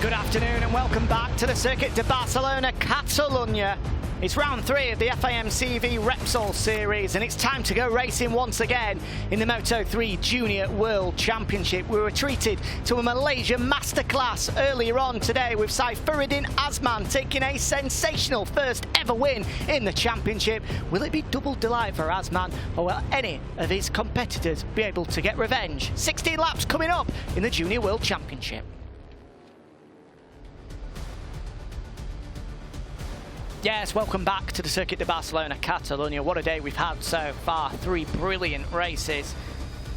Good afternoon and welcome back to the Circuit de Barcelona, Catalunya. It's round 3 of the FIM CV Repsol Series and it's time to go racing once again in the Moto3 Junior World Championship. We were treated to a Malaysian masterclass earlier on today with Syarifuddin Azman taking a sensational first ever win in the championship. Will it be double delight for Azman, or will any of his competitors be able to get revenge? 16 laps coming up in the Junior World Championship. Yes, welcome back to the Circuit de Barcelona, Catalunya. What a day we've had so far. 3 brilliant races.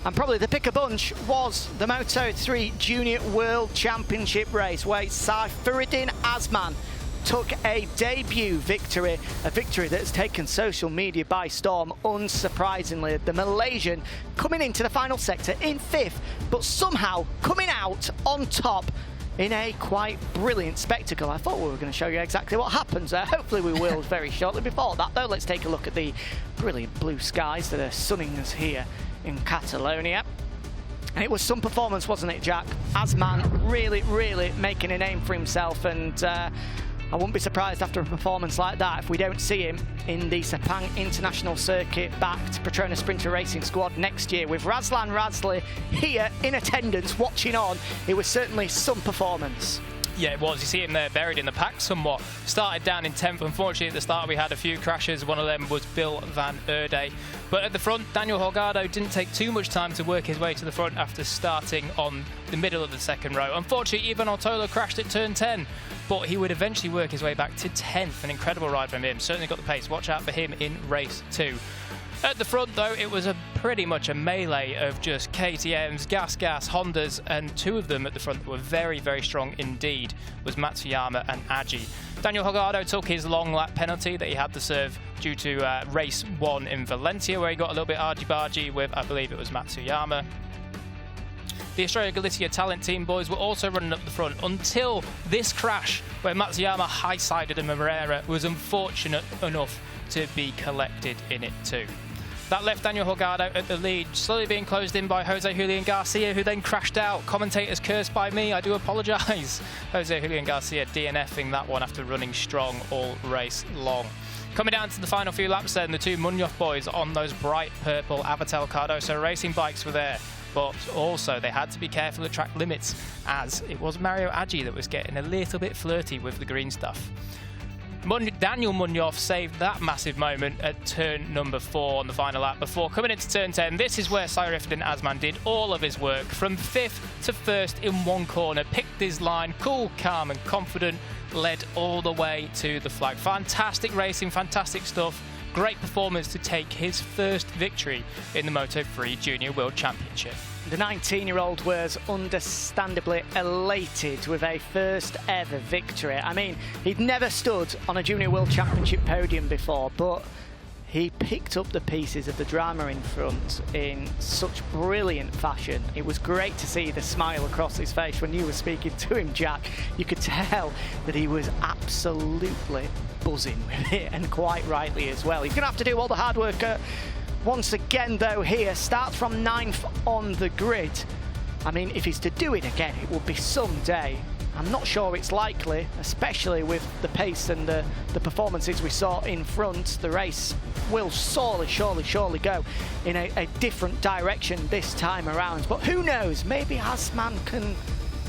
And probably the pick a bunch was the Moto3 Junior World Championship race, where Syarifuddin Azman took a debut victory, a victory that has taken social media by storm, unsurprisingly. The Malaysian coming into the final sector in 5th, but somehow coming out on top in a quite brilliant spectacle. I thought we were going to show you exactly what happens there. Hopefully we will very shortly. Before that, though, let's take a look at the brilliant blue skies that are sunning us here in Catalonia. And it was some performance, wasn't it, Jack? Azman really making a name for himself, and I wouldn't be surprised after a performance like that if we don't see him in the Sepang International Circuit backed Petronas Sprinter Racing squad next year. With Razlan Razli here in attendance watching on, it was certainly some performance. Yeah, it was. You see him there buried in the pack somewhat. Started down in 10th. Unfortunately, at the start we had a few crashes. One of them was Bill van Erde. But at the front, Daniel Holgado didn't take too much time to work his way to the front after starting on the middle of the second row. Unfortunately, Ivan Ortola crashed at turn 10, but he would eventually work his way back to 10th. An incredible ride from him. Certainly got the pace. Watch out for him in race 2. At the front, though, it was pretty much a melee of just KTMs, gas, Hondas, and 2 of them at the front that were very strong indeed, was Matsuyama and Aji. Daniel Holgado took his long lap penalty that he had to serve due to race 1 in Valencia, where he got a little bit argy-bargy with, I believe it was Matsuyama. The Estrella Galicia Talent Team boys were also running up the front until this crash where Matsuyama high-sided a Moreira was unfortunate enough to be collected in it too. That left Daniel Holgado at the lead, slowly being closed in by Jose Julian Garcia, who then crashed out. Commentators cursed by me, I do apologise. Jose Julian Garcia DNFing that one after running strong all race long. Coming down to the final few laps then, the 2 Munoz boys on those bright purple Avatel-Cardoso Racing bikes were there. But also they had to be careful of track limits, as it was Mario Aji that was getting a little bit flirty with the green stuff. Daniel Munoz saved that massive moment at turn number 4 on the final lap before coming into turn 10. This is where Syarifuddin Azman did all of his work. From 5th to 1st in one corner, picked his line, cool, calm and confident, led all the way to the flag. Fantastic racing, fantastic stuff. Great performance to take his first victory in the Moto3 Junior World Championship. The 19-year-old was understandably elated with a first ever victory. I mean, he'd never stood on a Junior World Championship podium before, but he picked up the pieces of the drama in front in such brilliant fashion. It was great to see the smile across his face when you were speaking to him, Jack. You could tell that he was absolutely buzzing with it, and quite rightly as well. He's going to have to do all the hard work once again, though, here. Starts from 9th on the grid. I mean, if he's to do it again, it will be some day. I'm not sure it's likely, especially with the pace and the performances we saw in front. The race will surely go in a different direction this time around. But who knows, maybe Azman can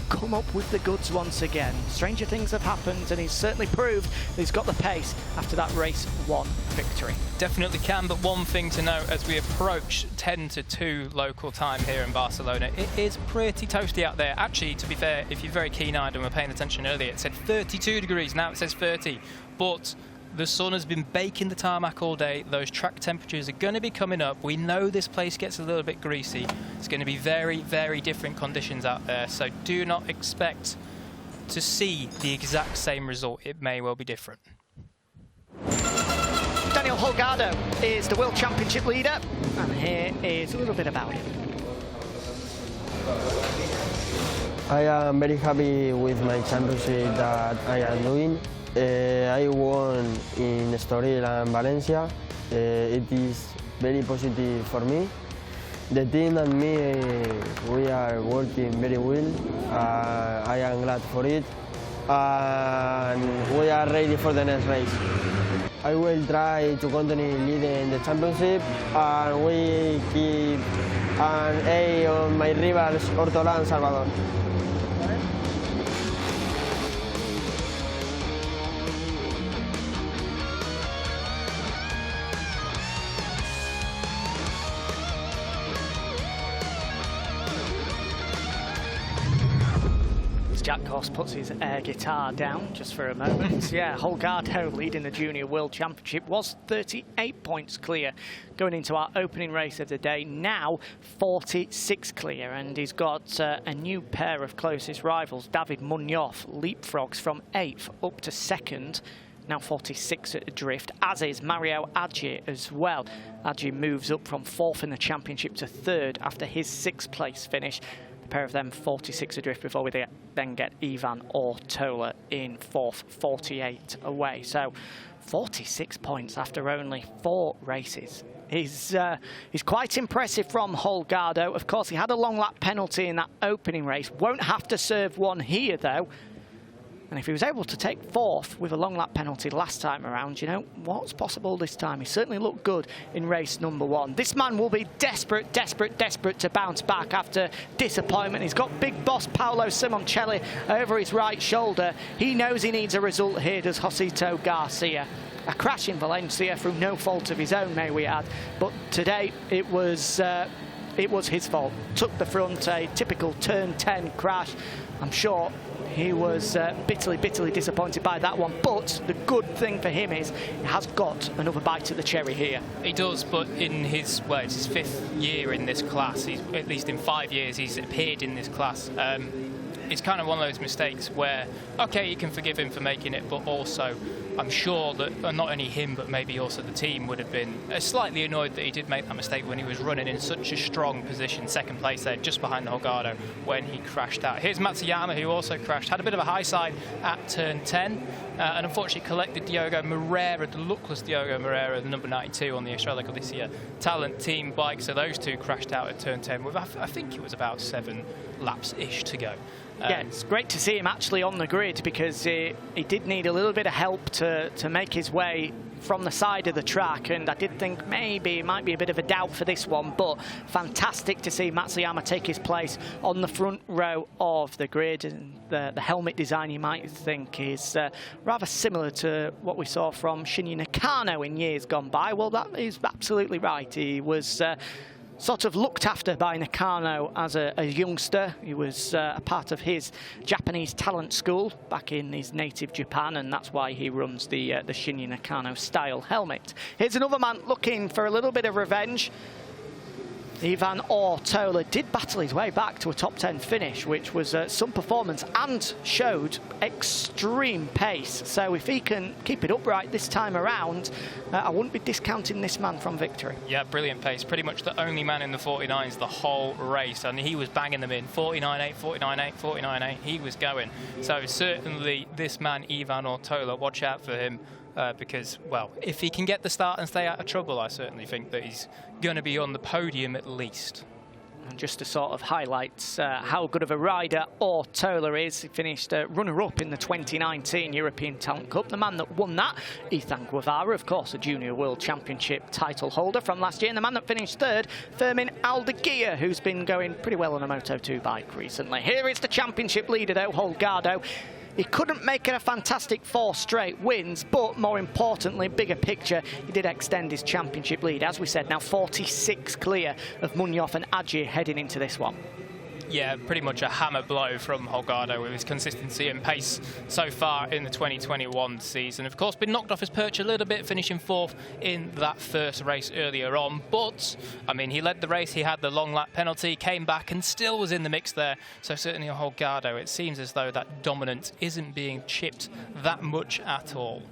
come up with the goods once again. Stranger things have happened, and he's certainly proved that he's got the pace after that race 1 victory. Definitely can, but one thing to note as we approach 10 to 2 local time here in Barcelona, it is pretty toasty out there. Actually, to be fair, if you're very keen-eyed and were paying attention earlier, it said 32 degrees, now it says 30, but the sun has been baking the tarmac all day. Those track temperatures are going to be coming up. We know this place gets a little bit greasy. It's going to be very different conditions out there, so do not expect to see the exact same result. It may well be different. Daniel Holgado is the World Championship leader, and here is a little bit about him. I am very happy with my championship that I am doing. I won in Estoril and Valencia. It is very positive for me. The team and me, we are working very well. I am glad for it. And we are ready for the next race. I will try to continue leading the championship, and we keep an eye on my rivals, Hortola and Salvador. Jack Goss puts his air guitar down just for a moment. Yeah, Holgardo leading the Junior World Championship was 38 points clear going into our opening race of the day. Now 46 clear, and he's got a new pair of closest rivals. David Munoz leapfrogs from 8th up to 2nd. Now 46 at adrift, as is Mario Adji as well. Adji moves up from 4th in the championship to 3rd after his 6th place finish. Pair of them 46 adrift before we then get Ivan Ortola in 4th, 48 away. So 46 points after only 4 races is quite impressive from Holgardo. Of course, he had a long lap penalty in that opening race. Won't have to serve one here though. And if he was able to take 4th with a long lap penalty last time around, you know, what's possible this time? He certainly looked good in race number 1. This man will be desperate to bounce back after disappointment. He's got big boss Paolo Simoncelli over his right shoulder. He knows he needs a result here, does Josito Garcia. A crash in Valencia through no fault of his own, may we add. But today it was his fault. Took the front, a typical turn 10 crash. I'm sure he was bitterly disappointed by that one, but the good thing for him is he has got another bite at the cherry here. He does, but in his, well, it's his 5th year in this class. He's, at least in 5 years, he's appeared in this class. It's kind of one of those mistakes where, okay, you can forgive him for making it, but also I'm sure that not only him, but maybe also the team would have been slightly annoyed that he did make that mistake when he was running in such a strong position, 2nd place there, just behind Holgardo, when he crashed out. Here's Matsuyama, who also crashed, had a bit of a high side at turn 10, and unfortunately collected Diogo Moreira, the luckless Diogo Moreira, the number 92 on the Estrella Galicia Talent Team bike. So those two crashed out at turn 10 with, I think it was about 7 laps-ish to go. Yeah, it's great to see him actually on the grid, because he did need a little bit of help to make his way from the side of the track, and I did think maybe it might be a bit of a doubt for this one, but fantastic to see Matsuyama take his place on the front row of the grid. And the helmet design, you might think, is rather similar to what we saw from Shinya Nakano in years gone by. Well, that is absolutely right. He was sort of looked after by Nakano as a youngster. He was a part of his Japanese talent school back in his native Japan, and that's why he runs the Shinya Nakano style helmet. Here's another man looking for a little bit of revenge. Ivan Ortola did battle his way back to a top 10 finish, which was some performance and showed extreme pace. So if he can keep it upright this time around, I wouldn't be discounting this man from victory. Yeah, brilliant pace. Pretty much the only man in the 49s the whole race, and he was banging them in. 49.8, 49.8, 49.8. He was going. So certainly this man, Ivan Ortola, watch out for him. Because, well, if he can get the start and stay out of trouble, I certainly think that he's going to be on the podium at least. And just to sort of highlight how good of a rider Ortola is, he finished runner-up in the 2019 European Talent Cup. The man that won that, Ethan Guevara, of course, a Junior World Championship title holder from last year. And the man that finished 3rd, Fermin Aldeguer, who's been going pretty well on a Moto2 bike recently. Here is the championship leader, though, Holgardo. He couldn't make it a fantastic 4 straight wins, but more importantly, bigger picture, he did extend his championship lead. As we said, now 46 clear of Munoz and Adji heading into this one. Yeah, pretty much a hammer blow from Holgardo with his consistency and pace so far in the 2021 season. Of course, been knocked off his perch a little bit, finishing 4th in that first race earlier on. But, I mean, he led the race, he had the long lap penalty, came back and still was in the mix there. So certainly on Holgardo, it seems as though that dominance isn't being chipped that much at all.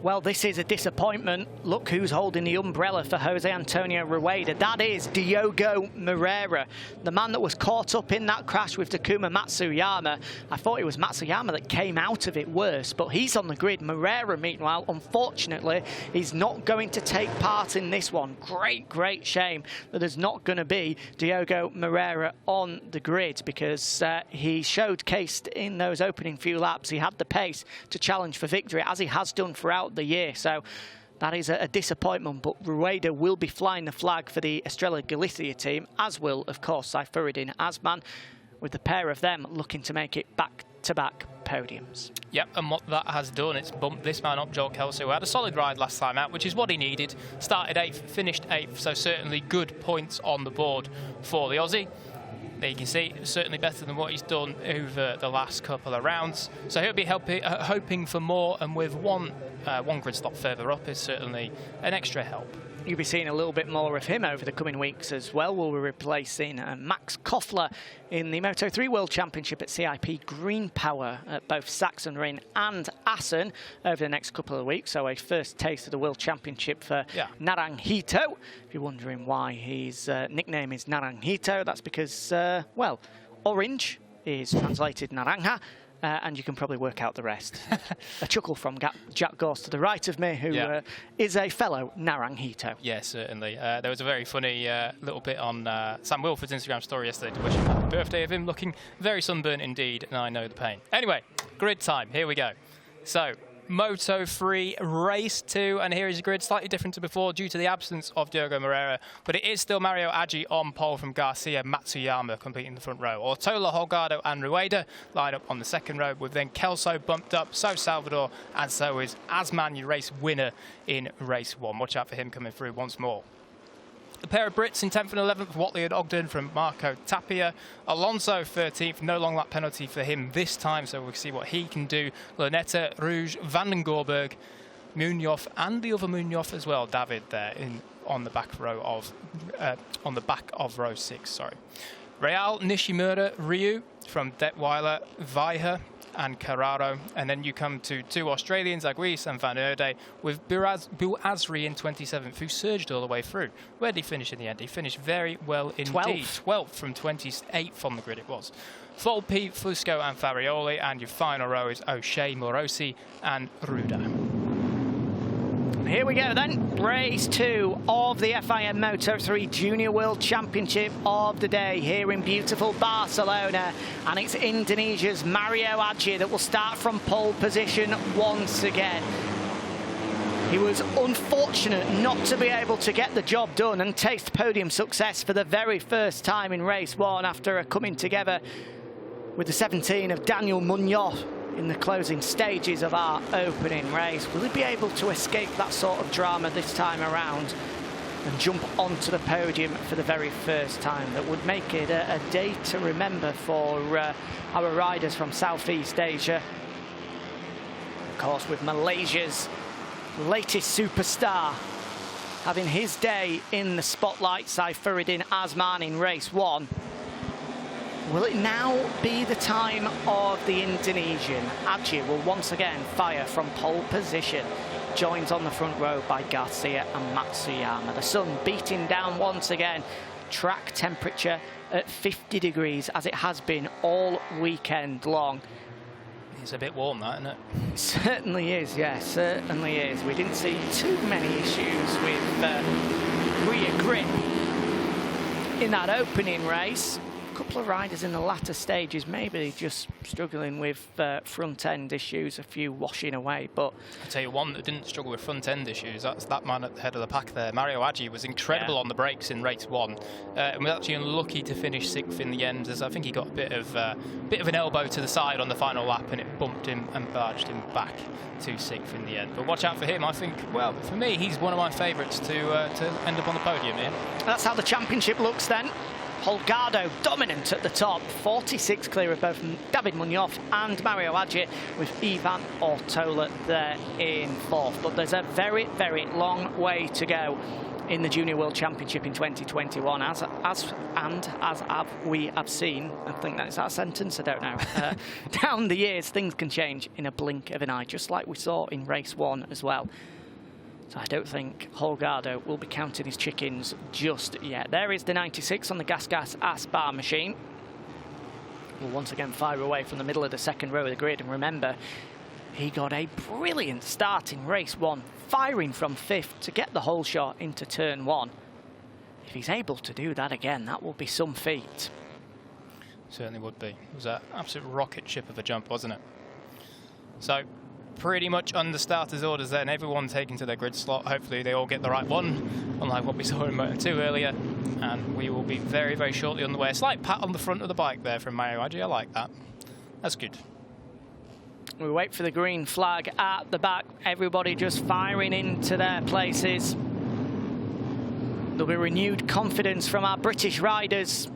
Well, this is a disappointment. Look who's holding the umbrella for Jose Antonio Rueda. That is Diogo Moreira, the man that was caught up in that crash with Takuma Matsuyama. I thought it was Matsuyama that came out of it worse, but he's on the grid. Moreira, meanwhile, unfortunately, is not going to take part in this one. Great shame that there's not going to be Diogo Moreira on the grid, because he showcased in those opening few laps. He had the pace to challenge for victory, as he has done throughout the year. So that is a disappointment, but Rueda will be flying the flag for the Estrella Galicia team, as will, of course, Syarifuddin Azman, with the pair of them looking to make it back-to-back podiums. Yep, and what that has done, it's bumped this man up, Kelso, who had a solid ride last time out, which is what he needed. Started 8th, finished 8th, so certainly good points on the board for the Aussie. There you can see, certainly better than what he's done over the last couple of rounds. So he'll be hoping for more, and with one grid stop further up is certainly an extra help. You'll be seeing a little bit more of him over the coming weeks as well. We'll be replacing Max Koffler in the Moto3 World Championship at CIP Green Power at both Sachsenring and Assen over the next couple of weeks. So a first taste of the World Championship for Naranjito. If you're wondering why his nickname is Naranjito, that's because, well, orange is translated naranja. And you can probably work out the rest. A chuckle from Jack Gorse to the right of me, who is a fellow Naranjito. Yeah, certainly. There was a very funny little bit on Sam Wilford's Instagram story yesterday to wish him happy birthday, of him looking very sunburnt indeed, and I know the pain. Anyway, grid time, here we go. So, Moto3 Race 2, and here is a grid slightly different to before due to the absence of Diogo Moreira, but it is still Mario Aggi on pole from Garcia, Matsuyama completing the front row. Ortola, Holgardo and Rueda line up on the second row, with then Kelso bumped up, so Salvador, and so is Azman, your race winner in race 1. Watch out for him coming through once more. A pair of Brits in 10th and 11th, Watley and Ogden from Marco Tapia. Alonso 13th, no long lap penalty for him this time, so we'll see what he can do. Lunetta, Rouge, Van den Gorberg, Munoz, and the other Munoz as well, David there on the back of row 6. Sorry. Real, Nishimura, Ryu from Detweiler, Weiher and Carraro, and then you come to two Australians, Aguis and Van Erde, with Bouazri in 27th, who surged all the way through. Where did he finish in the end? He finished very well indeed. 12th from 28th on the grid it was. Volpi, Fusco and Farioli, and your final row is O'Shea, Morosi and Ruda. Here we go then, race 2 of the FIM Moto3 Junior World Championship of the day here in beautiful Barcelona, and it's Indonesia's Mario Aggi that will start from pole position once again. He was unfortunate not to be able to get the job done and taste podium success for the very first time in race 1 after coming together with the 17 of Daniel Munoz in the closing stages of our opening race. Will he be able to escape that sort of drama this time around and jump onto the podium for the very first time? That would make it a day to remember for our riders from Southeast Asia. Of course, with Malaysia's latest superstar having his day in the spotlight, Syarifuddin Azman in race 1. Will it now be the time of the Indonesian? Aggi will once again fire from pole position. Joined on the front row by Garcia and Matsuyama. The sun beating down once again. Track temperature at 50 degrees as it has been all weekend long. It's a bit warm, that, isn't it? It certainly is, yes, certainly is. We didn't see too many issues with rear grip in that opening race. Couple of riders in the latter stages maybe just struggling with front end issues, a few washing away, but I'll tell you one that didn't struggle with front end issues, that's that man at the head of the pack there. Mario Aggi was incredible on the brakes in race 1 and was actually unlucky to finish 6th in the end, as I think he got a bit of an elbow to the side on the final lap and it bumped him and barged him back to 6th in the end. But watch out for him. I think, well, for me, he's one of my favourites to end up on the podium here. That's how the championship looks then. Holgardo dominant at the top, 46 clear of both David Munoz and Mario Aggi, with Ivan Ortola there in 4th. But there's a very, very long way to go in the Junior World Championship in 2021. As we have seen, I think that's our sentence, I don't know. Down the years, things can change in a blink of an eye, just like we saw in race 1 as well. So I don't think Holgardo will be counting his chickens just yet. There is the 96 on the Gas Aspar machine. Will once again fire away from the middle of the second row of the grid. And remember, he got a brilliant start in race 1, firing from 5th to get the whole shot into turn 1. If he's able to do that again, that will be some feat. Certainly would be. It was an absolute rocket ship of a jump, wasn't it? So, pretty much under starters' orders then, everyone taken to their grid slot. Hopefully they all get the right one, unlike what we saw in Moto2 earlier. And we will be very, very shortly on the way. A slight pat on the front of the bike there from Mario Aggi. I like that. That's good. We wait for the green flag at the back. Everybody just firing into their places. There'll be renewed confidence from our British riders.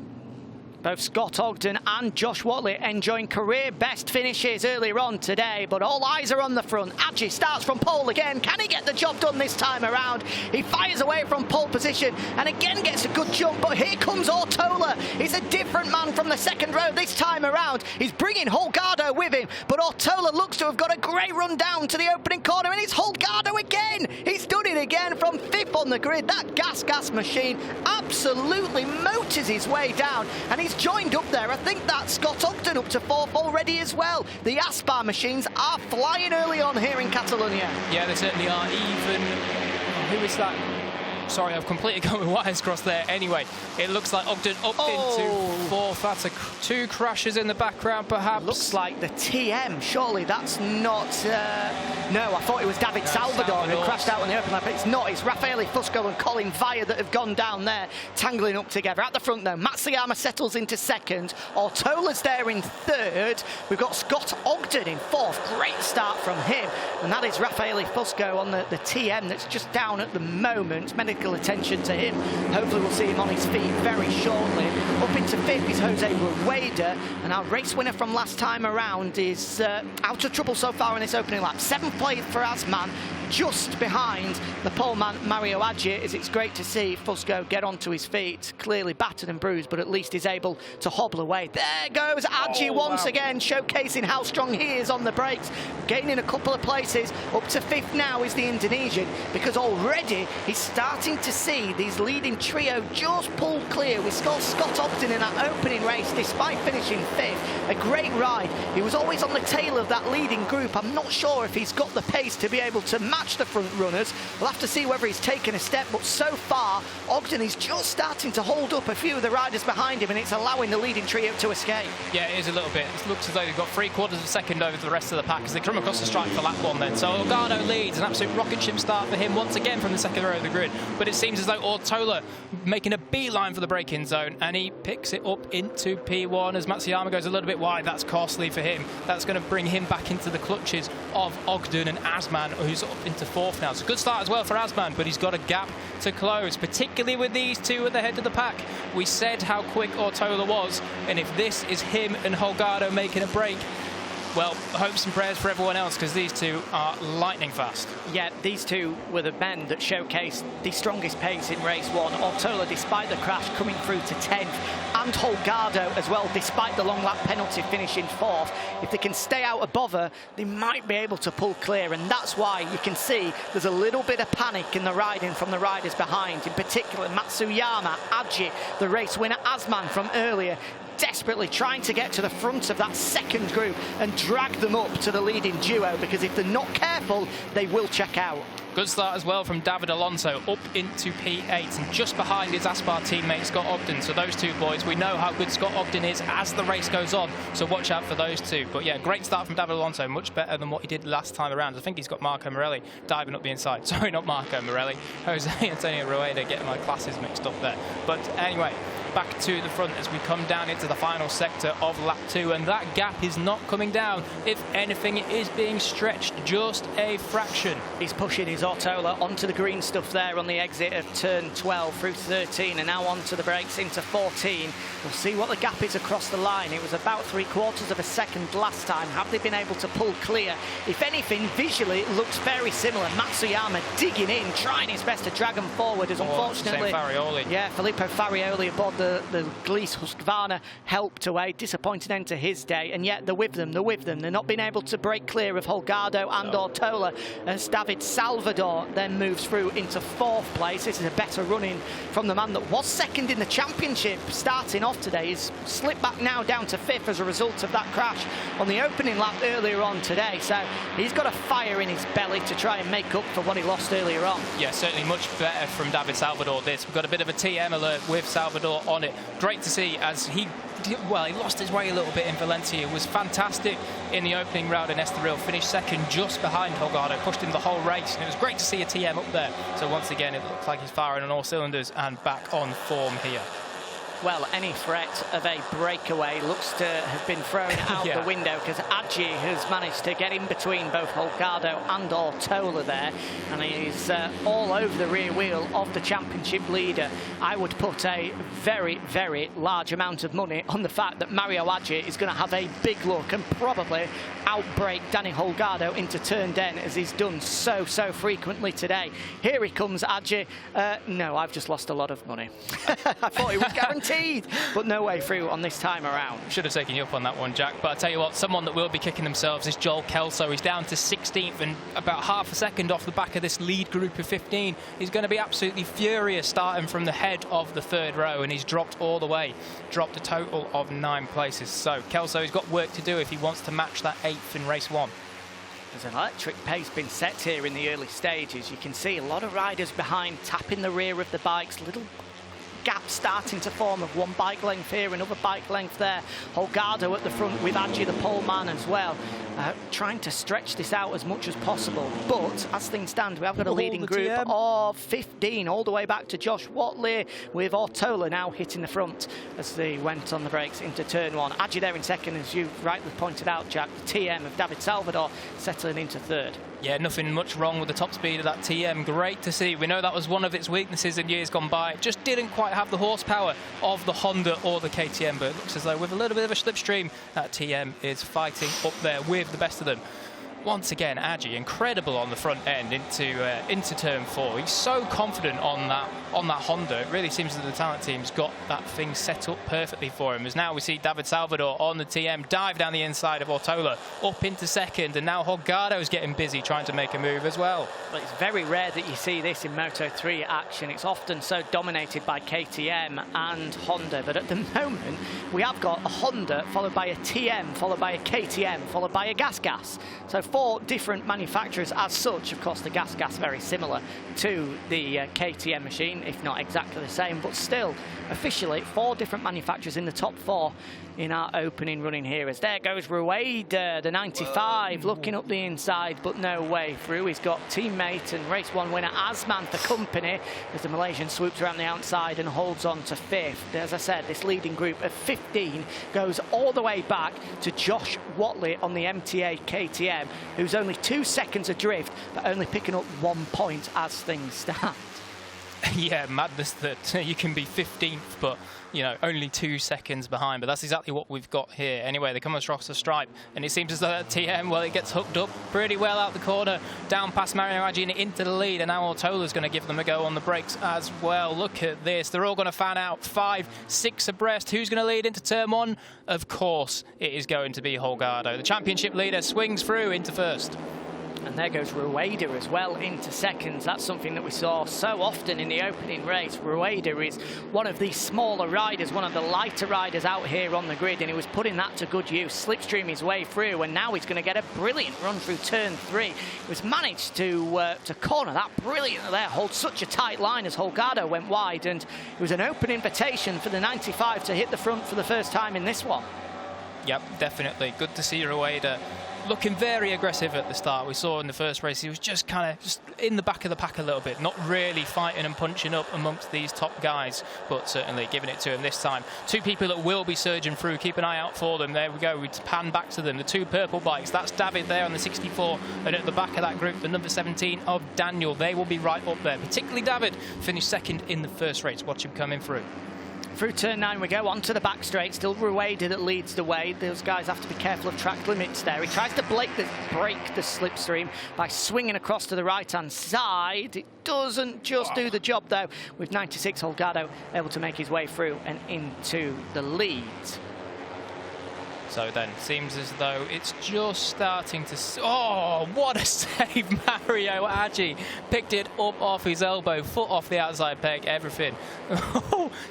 Both Scott Ogden and Josh Watley enjoying career best finishes earlier on today, but all eyes are on the front. Aggi starts from pole again. Can he get the job done this time around? He fires away from pole position and again gets a good jump, but here comes Ortola. He's a different man from the second row this time around. He's bringing Holgardo with him, but Ortola looks to have got a great run down to the opening corner, and it's Holgardo again. He's done it again from 5th on the grid. That gas machine absolutely motors his way down, and he's joined up there. I think that's Scott Ogden up to 4th already as well. The Aspar machines are flying early on here in Catalunya. Yeah, they certainly are. Even, who is that? Sorry, I've completely got my wires crossed there. Anyway, it looks like Ogden up into 4th. That's 2 crashes in the background, perhaps. Looks like the TM. Surely that's not... no, I thought it was David Salvador who crashed out on the open lap. It's not. It's Raffaele Fusco and Colin Via that have gone down there, tangling up together. At the front, though, Matsuyama settles into 2nd. Ortola's there in 3rd. We've got Scott Ogden in 4th. Great start from him. And that is Raffaele Fusco on the TM that's just down at the moment. Medical attention to him. Hopefully we'll see him on his feet very shortly. Up into 5th is Jose Rueda, and our race winner from last time around is out of trouble so far in this opening lap. 7th place for Azman, just behind the pole man Mario Aggi. It's great to see Fusco get onto his feet, clearly battered and bruised, but at least he's able to hobble away. There goes Aggi once again, showcasing how strong he is on the brakes, gaining a couple of places. Up to 5th now is the Indonesian, because already he's starting to see these leading trio just pull clear. We saw Scott Ogden in that opening race, despite finishing 5th. A great ride. He was always on the tail of that leading group. I'm not sure if he's got the pace to be able to match the front runners. We'll have to see whether he's taken a step, but so far Ogden is just starting to hold up a few of the riders behind him, and it's allowing the leading trio to escape. Yeah, it is a little bit. It looks as though they've got 3/4 of a second over the rest of the pack as they come across the stripe for lap 1 then. So Holgardo leads, an absolute rocket ship start for him once again from the second row of the grid, but it seems as though Ortola making a beeline for the braking zone, and he picks it up into P1 as Matsuyama goes a little bit wide. That's costly for him. That's going to bring him back into the clutches of Ogden and Azman, who's up into 4th now. It's a good start as well for Azman, but he's got a gap to close, particularly with these two at the head of the pack. We said how quick Ortola was, and if this is him and Holgardo making a break, well, hopes and prayers for everyone else, because these two are lightning fast. Yeah, these two were the men that showcased the strongest pace in race 1. Ortola, despite the crash, coming through to 10th, and Holgardo as well, despite the long lap penalty, finishing 4th. If they can stay out of bother, they might be able to pull clear, and that's why you can see there's a little bit of panic in the riding from the riders behind, in particular Matsuyama, Aggi, the race winner Azman from earlier, desperately trying to get to the front of that second group and drag them up to the leading duo, because if they're not careful, they will check out. Good start as well from David Alonso up into P8, and just behind his Aspar teammate Scott Ogden. So those two boys, we know how good Scott Ogden is as the race goes on, so watch out for those two. But yeah, great start from David Alonso, much better than what he did last time around. I think he's got Marco Morelli diving up the inside. Sorry, not Marco Morelli, Jose Antonio Rueda, getting my classes mixed up there. But anyway, back to the front as we come down into the final sector of lap 2, and that gap is not coming down. If anything, it is being stretched just a fraction. He's pushing his Ortola onto the green stuff there on the exit of turn 12 through 13, and now onto the brakes into 14. We'll see what the gap is across the line. It was about 3/4 of a second last time. Have they been able to pull clear? If anything, visually it looks very similar. Matsuyama digging in, trying his best to drag them forward, as unfortunately Filippo Farioli aboard the Gliese Husqvarna helped away. Disappointing end to his day, and yet they're with them. They're not being able to break clear of Holgardo and Ortola, as David Salvador then moves through into 4th place. This is a better running from the man that was second in the championship starting off today. He's slipped back now down to 5th as a result of that crash on the opening lap earlier on today. So he's got a fire in his belly to try and make up for what he lost earlier on. Yeah, certainly much better from David Salvador this. We've got a bit of a TM alert with Salvador on it. Great to see, as he lost his way a little bit in Valencia. Was fantastic in the opening round in Estoril. Finished second just behind Holgardo. Pushed him the whole race. And it was great to see a TM up there. So once again, it looks like he's firing on all cylinders and back on form here. Well, any threat of a breakaway looks to have been thrown out the window, because Adji has managed to get in between both Holgardo and Ortola there, and he's all over the rear wheel of the championship leader. I would put a very, very large amount of money on the fact that Mario Adji is going to have a big look and probably outbrake Danny Holgado into turn 10, as he's done so frequently today. Here he comes, Adji. No, I've just lost a lot of money. I thought it was guaranteed, but no way through on this time around. Should have taken you up on that one, Jack. But I tell you what, someone that will be kicking themselves is Joel Kelso. He's down to 16th and about half a second off the back of this lead group of 15. He's going to be absolutely furious starting from the head of the 3rd row, and he's dropped all the way. Dropped a total of 9 places. So Kelso's got work to do if he wants to match that 8th in race 1. There's an electric pace been set here in the early stages. You can see a lot of riders behind tapping the rear of the bikes. Little gap starting to form of one bike length here, another bike length there. Holgardo at the front with Adji the pole man as well, trying to stretch this out as much as possible. But as things stand, we have got a leading group of 15 all the way back to Josh Watley, with Ortola now hitting the front as they went on the brakes into turn 1. Adji there in second, as you rightly pointed out, Jack. The TM of David Salvador settling into 3rd. Yeah, nothing much wrong with the top speed of that TM. Great to see. We know that was one of its weaknesses in years gone by. It just didn't quite have the horsepower of the Honda or the KTM, but it looks as though with a little bit of a slipstream, that TM is fighting up there with the best of them. Once again, Adji, incredible on the front end into turn 4. He's so confident on that Honda. It really seems that the talent team's got that thing set up perfectly for him. As now we see David Salvador on the TM dive down the inside of Ortola, up into second, and now Holgardo's getting busy trying to make a move as well. But it's very rare that you see this in Moto3 action. It's often so dominated by KTM and Honda, but at the moment we have got a Honda followed by a TM, followed by a KTM, followed by a gas. So 4 different manufacturers as such. Of course, the gas very similar to the KTM machine, if not exactly the same, but still officially 4 different manufacturers in the top 4 in our opening running here. As there goes Rueda, the 95, looking up the inside, but no way through. He's got teammate and race 1 winner Azman for company, as the Malaysian swoops around the outside and holds on to 5th. As I said, this leading group of 15 goes all the way back to Josh Watley on the MTA KTM, who's only 2 seconds adrift, but only picking up 1 point as things stand. Yeah, madness that you can be 15th, but you know, only 2 seconds behind. But that's exactly what we've got here. Anyway, they come across the stripe, and it seems as though that TM, well, it gets hooked up pretty well out the corner, down past Mario Adji and into the lead, and now Ortola's going to give them a go on the brakes as well. Look at this. They're all going to fan out 5, 6 abreast. Who's going to lead into turn 1? Of course, it is going to be Holgardo. The championship leader swings through into 1st. And there goes Rueda as well into 2nd. That's something that we saw so often in the opening race. Rueda is one of the smaller riders, one of the lighter riders out here on the grid, and he was putting that to good use, slipstream his way through, and now he's going to get a brilliant run through turn 3. He was managed to corner that brilliantly there, hold such a tight line as Holgardo went wide, and it was an open invitation for the 95 to hit the front for the first time in this one. Yep, definitely. Good to see Rueda looking very aggressive at the start. We saw in the first race he was just kind of just in the back of the pack a little bit, not really fighting and punching up amongst these top guys, but certainly giving it to him this time. Two people that will be surging through, keep an eye out for them. There we go, we pan back to them, the two purple bikes. That's David there on the 64, and at the back of that group, the number 17 of Daniel. They will be right up there, particularly David, finished second in the first race. Watch him coming through. Through turn 9 we go, onto the back straight. Still Rueda that leads the way. Those guys have to be careful of track limits there. He tries to break the slipstream by swinging across to the right-hand side. It doesn't just do the job, though, with 96 Holgardo able to make his way through and into the lead. So then, seems as though it's just starting to... Oh, what a save, Mario Aggi. Picked it up off his elbow, foot off the outside peg, everything.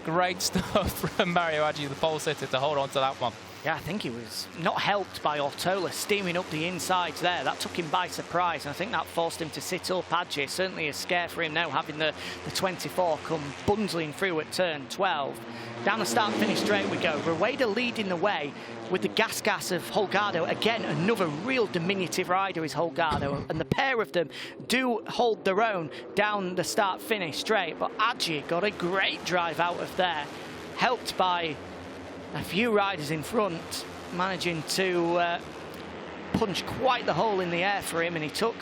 Great stuff from Mario Aggi, the pole sitter, to hold on to that one. Yeah, I think he was not helped by Ortola steaming up the insides there. That took him by surprise, and I think that forced him to sit up. Aggi, certainly a scare for him now, having the 24 come bundling through at turn 12. Down the start-finish straight we go. Rueda leading the way with the gas of Holgardo. Again, another real diminutive rider is Holgardo, and the pair of them do hold their own down the start-finish straight, but Aggi got a great drive out of there, helped by a few riders in front, managing to punch quite the hole in the air for him, and he took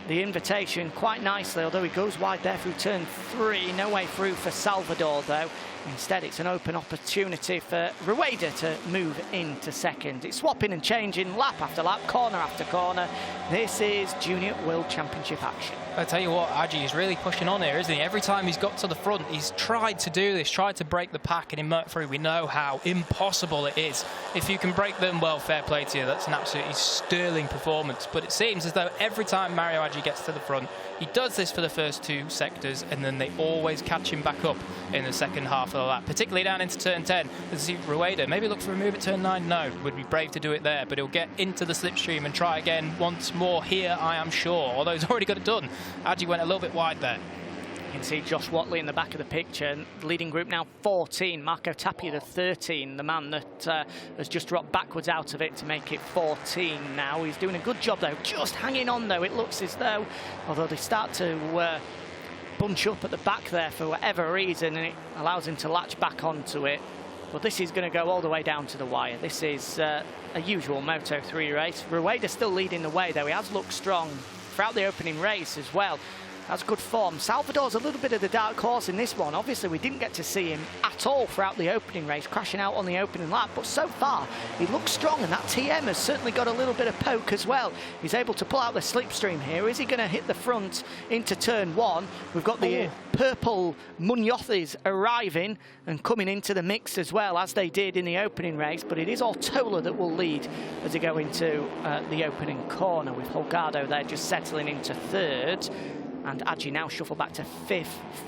the invitation quite nicely, although he goes wide there through turn 3. No way through for Salvador, though. Instead, it's an open opportunity for Rueda to move into second. It's swapping and changing lap after lap, corner after corner. This is Junior World Championship action. I tell you what, Aggi is really pushing on here, isn't he? Every time he's got to the front, he's tried to do this, tried to break the pack, and in Moto3 we know how impossible it is. If you can break them, well, fair play to you. That's an absolutely sterling performance. But it seems as though every time Mario Aggi gets to the front, he does this for the first two sectors, and then they always catch him back up in the second half of the lap, particularly down into turn 10. Let's see Rueda maybe look for a move at turn 9. No, would be brave to do it there, but he'll get into the slipstream and try again once more here, I am sure, although he's already got it done. Aggi went a little bit wide there. You can see Josh Watley in the back of the picture, leading group now 14. Marco Tapia the 13, the man that has just dropped backwards out of it to make it 14 now. He's doing a good job though, just hanging on though. It looks as though, although they start to bunch up at the back there for whatever reason, and it allows him to latch back onto it. But this is going to go all the way down to the wire. This is a usual Moto3 race. Rueda still leading the way though. He has looked strong throughout the opening race as well. That's good form. Salvador's a little bit of the dark horse in this one. Obviously, we didn't get to see him at all throughout the opening race, crashing out on the opening lap. But so far, he looks strong, and that TM has certainly got a little bit of poke as well. He's able to pull out the slipstream here. Is he going to hit the front into turn 1? We've got the purple Munozes arriving and coming into the mix as well, as they did in the opening race. But it is Ortola that will lead as they go into the opening corner, with Holgardo there just settling into third. And Aggi now shuffle back to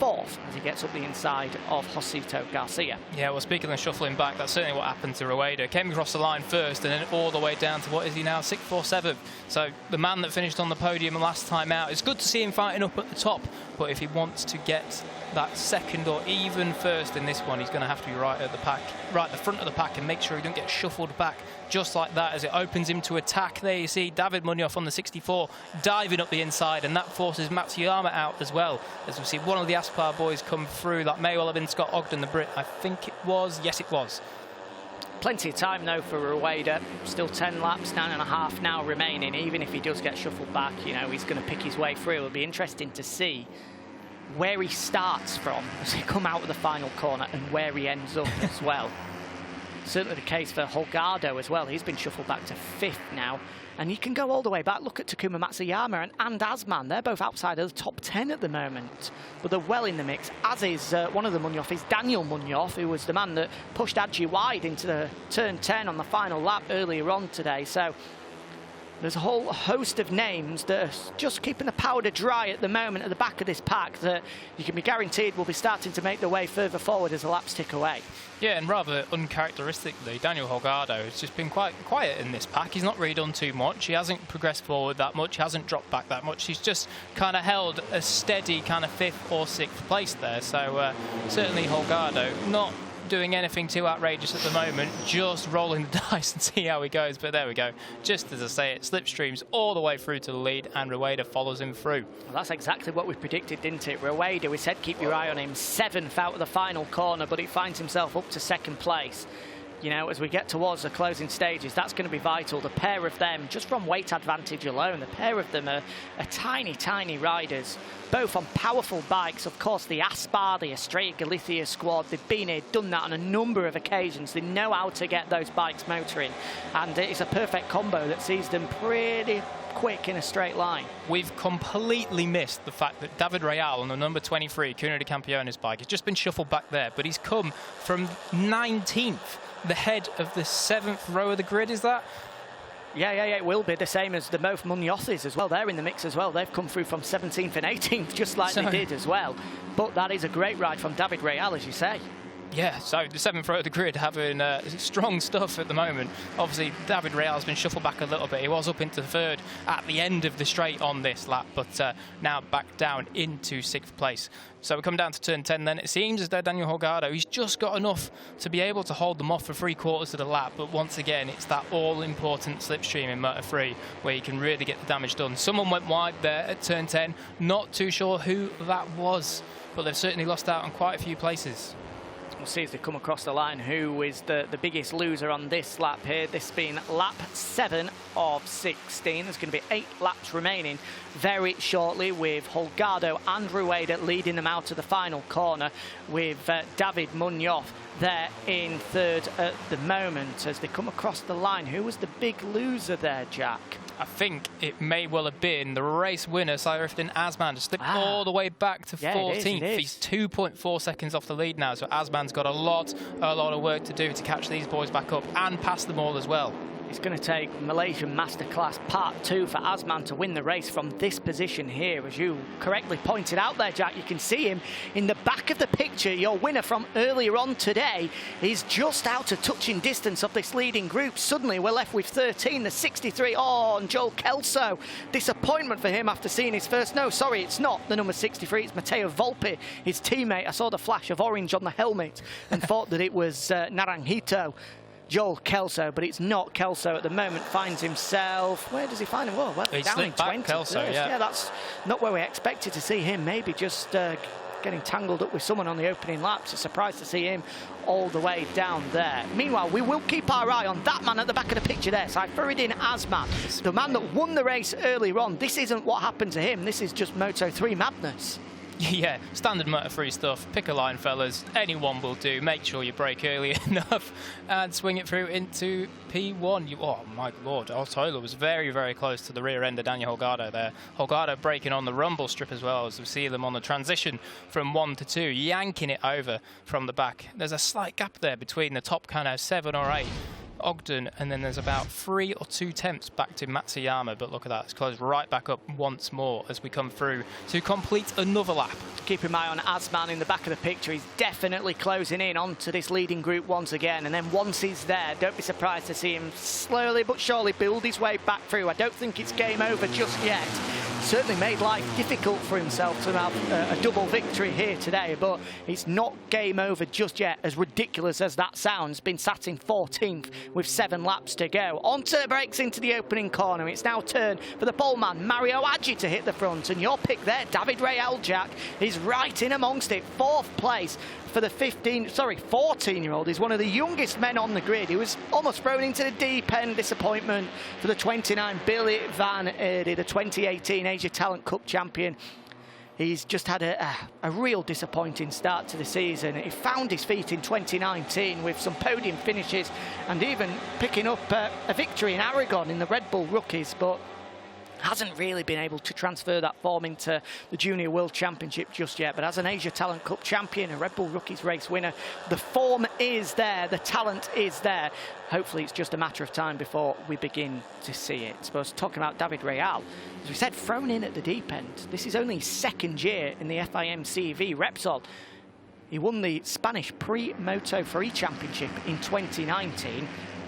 fourth as he gets up the inside of Josito Garcia. Yeah, well, speaking of shuffling back, that's certainly what happened to Rueda. Came across the line first and then all the way down to, what is he now, 6th or 7th. So the man that finished on the podium last time out, it's good to see him fighting up at the top, but if he wants to get that second or even first in this one, he's going to have to be right at the pack, right at the front of the pack, and make sure he don't get shuffled back just like that as it opens him to attack. There you see David Munoz on the 64 diving up the inside, and that forces Matsuyama out as well, as we see one of the Aspar boys come through. That may well have been Scott Ogden, the Brit. I think it was. Yes, it was. Plenty of time though for Rueda. Still 10 laps, 9.5 now remaining. Even if he does get shuffled back, you know, he's going to pick his way through. It'll be interesting to see where he starts from as he come out of the final corner and where he ends up as well. Certainly the case for Holgardo as well. He's been shuffled back to 5th now. And you can go all the way back. Look at Takuma Matsuyama and Azman. They're both outside of the top 10 at the moment. But they're well in the mix, as is one of the Munozes, Daniel Munoz, who was the man that pushed Aggi wide into the turn 10 on the final lap earlier on today. So there's a whole host of names that are just keeping the powder dry at the moment at the back of this pack that you can be guaranteed will be starting to make their way further forward as the laps tick away. Yeah, and rather uncharacteristically, Daniel Holgado has just been quite quiet in this pack. He's not really done too much. He hasn't progressed forward that much. He hasn't dropped back that much. He's just kind of held a steady kind of 5th or 6th place there. So certainly Holgado not doing anything too outrageous at the moment, just rolling the dice and see how he goes. But there we go. Just as I say it, slipstreams all the way through to the lead, and Rueda follows him through. Well, that's exactly what we predicted, didn't it? Rueda, we said keep your eye on him, 7th out of the final corner, but he finds himself up to 2nd place. You know, as we get towards the closing stages, that's going to be vital. The pair of them, just from weight advantage alone, the pair of them are tiny, tiny riders, both on powerful bikes. Of course, the Aspar, the Estrella Galicia squad, they've been here, done that on a number of occasions. They know how to get those bikes motoring, and it's a perfect combo that sees them pretty quick in a straight line. We've completely missed the fact that David Real on the number 23 Cuna de Campeones bike has just been shuffled back there, but he's come from 19th, the head of the 7th row of the grid, is that? Yeah, it will be the same as the both Munozes as well. They're in the mix as well. They've come through from 17th and 18th, just like they did as well. But that is a great ride from David Real, as you say. Yeah, so the 7th row of the grid having strong stuff at the moment. Obviously, David Real has been shuffled back a little bit. He was up into 3rd at the end of the straight on this lap, but now back down into 6th place. So we come down to turn 10 then. It seems as though Daniel Holgado, he's just got enough to be able to hold them off for 3/4 of the lap. But once again, it's that all-important slipstream in Moto3 where you can really get the damage done. Someone went wide there at turn 10. Not too sure who that was, but they've certainly lost out on quite a few places. We'll see as they come across the line who is the biggest loser on this lap here. This being lap 7 of 16. There's going to be 8 laps remaining very shortly, with Holgardo and Rueda leading them out to the final corner, with David Munoz there in 3rd at the moment. As they come across the line, who was the big loser there, Jack? I think it may well have been the race winner, Syarifuddin Azman, to slip all the way back to 14th. He's 2.4 seconds off the lead now, so Azman's got a lot of work to do to catch these boys back up and pass them all as well. It's going to take Malaysian Masterclass Part 2 for Azman to win the race from this position here. As you correctly pointed out there, Jack, you can see him in the back of the picture. Your winner from earlier on today is just out of touching distance of this leading group. Suddenly we're left with 13, the 63. Oh, and Joel Kelso. Disappointment for him after seeing his first. No, sorry, it's not the number 63. It's Matteo Volpi, his teammate. I saw the flash of orange on the helmet and thought that it was Naranjito. Joel Kelso, but it's not. Kelso at the moment finds himself, where does he find him? Well, he's down in 20th. Kelso, yeah, that's not where we expected to see him. Maybe just getting tangled up with someone on the opening laps. A surprise to see him all the way down there. Meanwhile, we will keep our eye on that man at the back of the picture there, Syarifuddin Azman, the man that won the race earlier on. This isn't what happened to him. This is just Moto3 madness. Yeah, standard Moto3 stuff. Pick a line, fellas. Anyone will do. Make sure you brake early enough and swing it through into P1. Oh, my Lord. Tyler was very, very close to the rear end of Daniel Holgado there. Holgado braking on the rumble strip as well, as we see them on the transition from 1 to 2, yanking it over from the back. There's a slight gap there between the top kind of 7 or 8. Ogden, and then there's about 3 or 2 tenths back to Matsuyama, but look at that, it's closed right back up once more as we come through to complete another lap. Keep an eye on Azman in the back of the picture. He's definitely closing in onto this leading group once again, and then once he's there, don't be surprised to see him slowly but surely build his way back through. I don't think it's game over just yet. Certainly made life difficult for himself to have a double victory here today, but it's not game over just yet, as ridiculous as that sounds. Been sat in 14th with 7 laps to go. Onto the brakes into the opening corner. It's now turn for the pole man, Mario Aggi, to hit the front, and your pick there, David Real, Jack, is right in amongst it. 4th place for the 14-year-old. He's one of the youngest men on the grid. He was almost thrown into the deep end. Disappointment for the 29, Billy Van Erde, the 2018 Asia Talent Cup champion. He's just had a real disappointing start to the season. He found his feet in 2019 with some podium finishes and even picking up a victory in Aragon in the Red Bull Rookies, but hasn't really been able to transfer that form into the Junior World Championship just yet. But as an Asia Talent Cup champion, a Red Bull Rookies race winner, the form is there, the talent is there. Hopefully it's just a matter of time before we begin to see it. I suppose talking about David Real, as we said, thrown in at the deep end. This is only his 2nd year in the FIM CV Repsol. He won the Spanish Pre-Moto3 Championship in 2019.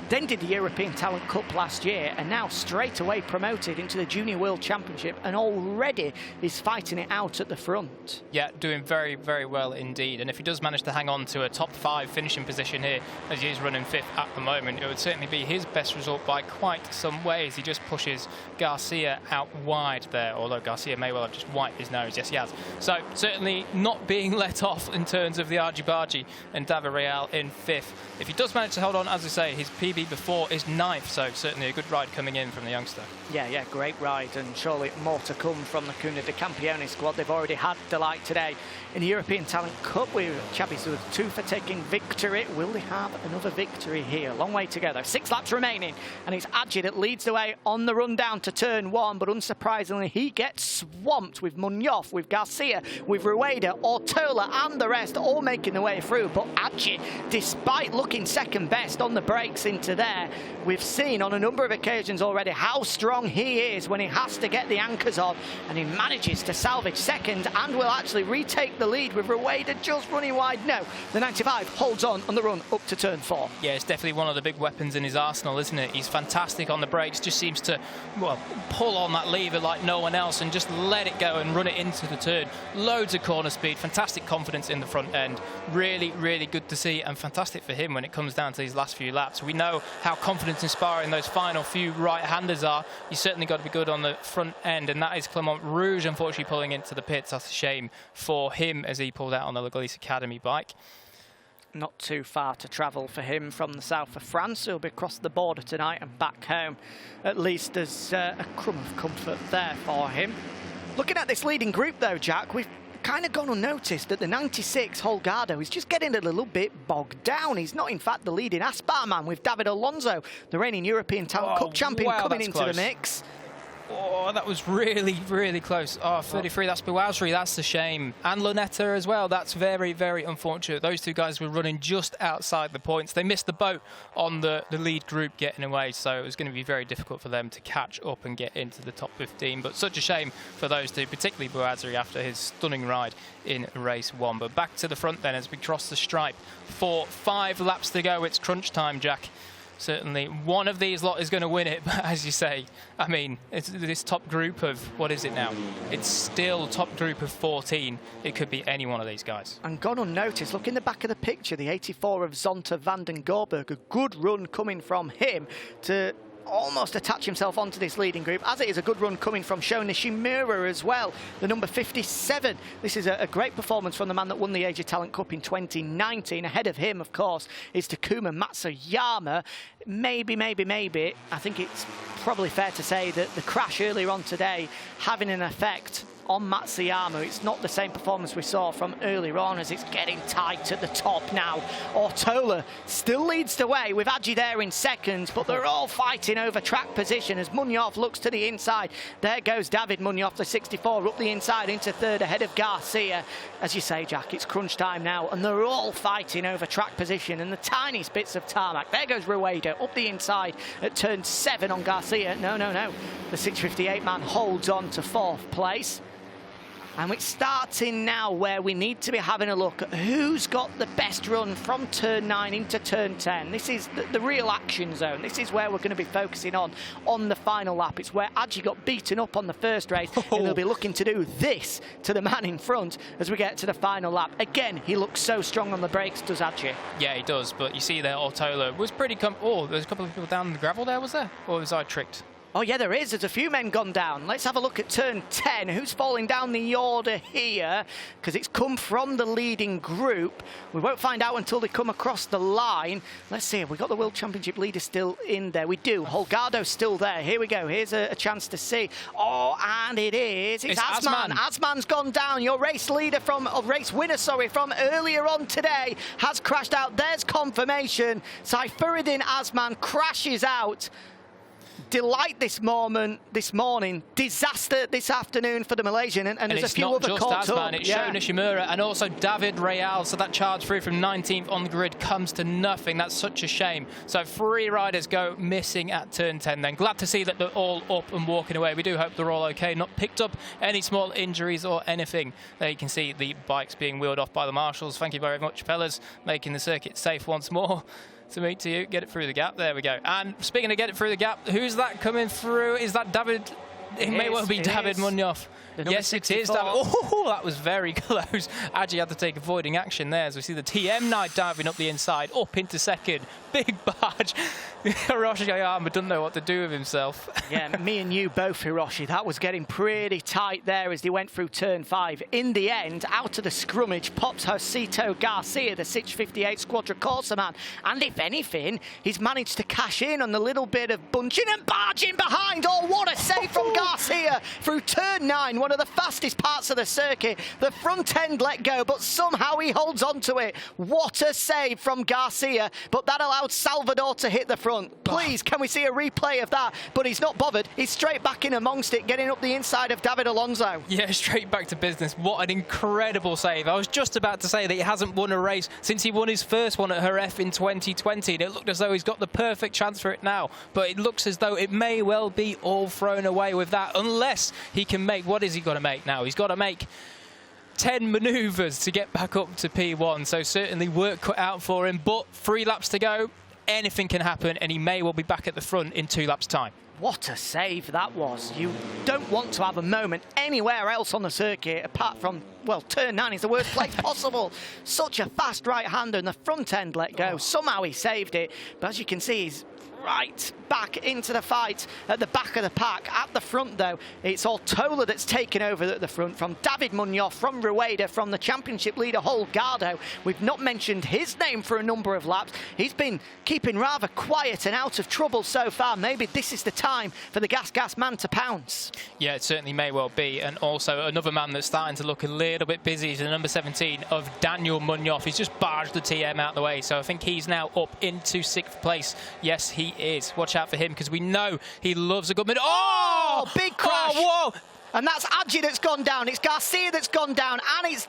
then did the European Talent Cup last year, and now straight away promoted into the Junior World Championship, and already is fighting it out at the front. Yeah, doing very, very well indeed. And if he does manage to hang on to a top 5 finishing position here, as he is running 5th at the moment, it would certainly be his best result by quite some ways. He just pushes Garcia out wide there, although Garcia may well have just wiped his nose. Yes, he has. So certainly not being let off in terms of the Argy-Bargy, and David Real in 5th. If he does manage to hold on, as I say, his PB before is 9th, so certainly a good ride coming in from the youngster. Yeah, great ride, and surely more to come from the Cuna de Campeones squad. They've already had delight today in the European Talent Cup with Xabi Zurutuza taking victory. Will they have another victory here? Long way to go though. 6 laps remaining, and it's Adji that leads the way on the run down to turn 1, but unsurprisingly he gets swamped with Munoz, with Garcia, with Rueda, Ortola and the rest all making the way through. But Adji, despite looking second best on the brakes into there, we've seen on a number of occasions already how strong he is when he has to get the anchors on, and he manages to salvage second and will actually retake the lead with Rueda just running wide. No, the 95 holds on the run up to turn 4. Yeah, it's definitely one of the big weapons in his arsenal, isn't it? He's fantastic on the brakes, just seems to, well, pull on that lever like no one else and just let it go and run it into the turn. Loads of corner speed, fantastic confidence in the front end. Really, really good to see, and fantastic for him when it comes down to these last few laps. We know how confidence inspiring those final few right-handers are. You certainly got to be good on the front end, and that is Clement Rouge unfortunately pulling into the pits. That's a shame for him as he pulled out on the La Galicia Academy bike. Not too far to travel for him from the south of France. He'll be across the border tonight and back home. At least there's a crumb of comfort there for him. Looking at this leading group though, Jack, we've kind of gone unnoticed that the 96 Holgardo is just getting a little bit bogged down. He's not in fact the leading Aspar man, with David Alonso, the reigning European Talent Cup champion, coming into the mix. Oh, that was really, really close. Oh, 33, that's Bewazri, that's a shame. And Lunetta as well, that's very, very unfortunate. Those two guys were running just outside the points. They missed the boat on the lead group getting away, so it was going to be very difficult for them to catch up and get into the top 15. But such a shame for those two, particularly Bewazri after his stunning ride in race 1. But back to the front then as we cross the stripe. For 5 laps to go, it's crunch time, Jack. Certainly one of these lot is going to win it, but as you say, I mean, it's this top group of, what is it now? It's still top group of 14. It could be any one of these guys. And gone unnoticed, look in the back of the picture, the 84 of Zonta van den Gorberg, a good run coming from him to almost attach himself onto this leading group, as it is a good run coming from Sho Nishimura as well, the number 57. This is a great performance from the man that won the Asia Talent Cup in 2019. Ahead of him, of course, is Takuma Matsuyama. Maybe, I think it's probably fair to say that the crash earlier on today having an effect on Matsuyama. It's not the same performance we saw from earlier on, as it's getting tight at the top now. Ortola still leads the way with Adji there in second, but they're all fighting over track position as Munoz looks to the inside. There goes David Munoz, the 64, up the inside into third ahead of Garcia. As you say, Jack, it's crunch time now, and they're all fighting over track position and the tiniest bits of tarmac. There goes Rueda up the inside at turn 7 on Garcia. No. The 658 man holds on to 4th place. And it's starting now where we need to be having a look at who's got the best run from turn 9 into turn 10. This is the real action zone. This is where we're going to be focusing on the final lap. It's where Adji got beaten up on the first race, and they'll be looking to do this to the man in front as we get to the final lap. Again, he looks so strong on the brakes, does Adji? Yeah, he does, but you see there, Ortola was pretty... there's a couple of people down the gravel there, was there? Or was I tricked? Oh, yeah, there is. There's a few men gone down. Let's have a look at turn 10. Who's falling down the order here? Because it's come from the leading group. We won't find out until they come across the line. Let's see. Have we got the World Championship leader still in there? We do. Holgardo's still there. Here we go. Here's a chance to see. Oh, and it is. It's Azman. Azman's gone down. Your race leader race winner, from earlier on today has crashed out. There's confirmation. Syarifuddin Azman crashes out. Delight this morning, disaster this afternoon for the Malaysian, and there's a few other caught up. It's Sho Nishimura and also David Real, so that charge through from 19th on the grid comes to nothing. That's such a shame. So 3 riders go missing at turn 10 then. Glad to see that they're all up and walking away. We do hope they're all okay, not picked up any small injuries or anything. There you can see the bikes being wheeled off by the marshals. Thank you very much, fellas, making the circuit safe once more. to meet to you. Get it through the gap. There we go. And speaking of get it through the gap, who's that coming through? Is that David? It may well be David Munoz. Yes, 64. It is David. Oh, that was very close. Adji had to take avoiding action there as we see the TM Knight diving up the inside, up into second. Big barge. Hiroshi Oyama doesn't know what to do with himself. Yeah, me and you both, Hiroshi. That was getting pretty tight there as they went through turn 5. In the end, out of the scrummage pops Josito Garcia, the 658 Squadra Corsa man. And if anything, he's managed to cash in on the little bit of bunching and barging behind. Oh, what a save from Garcia through turn 9, one of the fastest parts of the circuit. The front end let go, but somehow he holds on to it. What a save from Garcia, but that allowed Salvador to hit the front. Please, can we see a replay of that? But he's not bothered. He's straight back in amongst it, getting up the inside of David Alonso. Yeah, straight back to business. What an incredible save. I was just about to say that he hasn't won a race since he won his first one at Jerez in 2020, and it looked as though he's got the perfect chance for it now. But it looks as though it may well be all thrown away with that, unless he can make, what is he got to make now? He's got to make 10 manoeuvres to get back up to P1, so certainly work cut out for him, but 3 laps to go. Anything can happen, and he may well be back at the front in 2 laps' time. What a save that was. You don't want to have a moment anywhere else on the circuit apart from, well, turn 9 is the worst place possible. Such a fast right-hander, and the front end let go. Somehow he saved it, but as you can see, he's right back into the fight at the back of the pack. At the front, though, it's Ortola that's taken over at the front from David Munoz, from Rueda, from the championship leader Holgardo. We've not mentioned his name for a number of laps. He's been keeping rather quiet and out of trouble so far. Maybe this is the time for the gas man to pounce. Yeah, it certainly may well be. And also another man that's starting to look a little bit busy is the number 17 of Daniel Munoz. He's just barged the TM out of the way, so I think he's now up into 6th place. Yes, he is. Watch out for him, because we know he loves a good minute. Oh! Big crash. Oh, whoa! And that's Adji that's gone down. It's Garcia that's gone down. And it's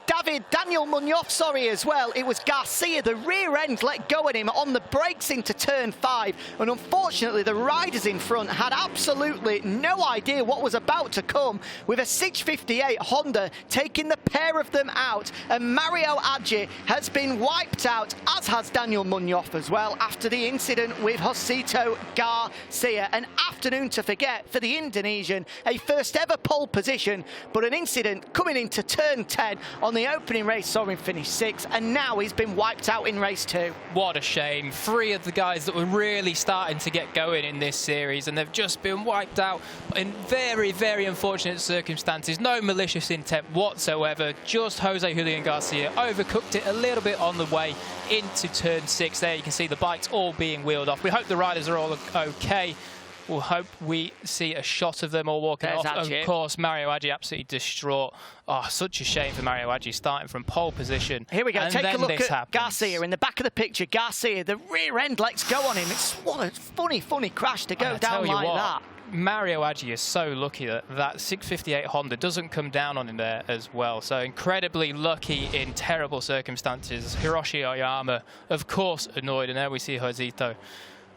Daniel Munoz, sorry, as well. It was Garcia. The rear end let go at him on the brakes into turn 5. And unfortunately, the riders in front had absolutely no idea what was about to come, with a 658 Honda taking the pair of them out. And Mario Adji has been wiped out, as has Daniel Munoz as well, after the incident with Josito Garcia. An afternoon to forget for the Indonesian. A first ever pole position, but an incident coming into turn 10 on the opening race saw him finish 6th, and now he's been wiped out in race 2. What a shame. 3 of the guys that were really starting to get going in this series, and they've just been wiped out in very, very unfortunate circumstances. No malicious intent whatsoever. Just Jose Julian Garcia overcooked it a little bit on the way into turn 6. There you can see the bikes all being wheeled off. We hope the riders are all okay. We'll hope we see a shot of them all walking off. Of course, Mario Adji absolutely distraught. Oh, such a shame for Mario Adji, starting from pole position. Here we go. And take a look at happens. Garcia in the back of the picture. Garcia, the rear end lets go on him. It's what a funny crash to go down like that. Mario Adji is so lucky that that 658 Honda doesn't come down on him there as well. So incredibly lucky in terrible circumstances. Hiroshi Oyama, of course, annoyed. And there we see Josito.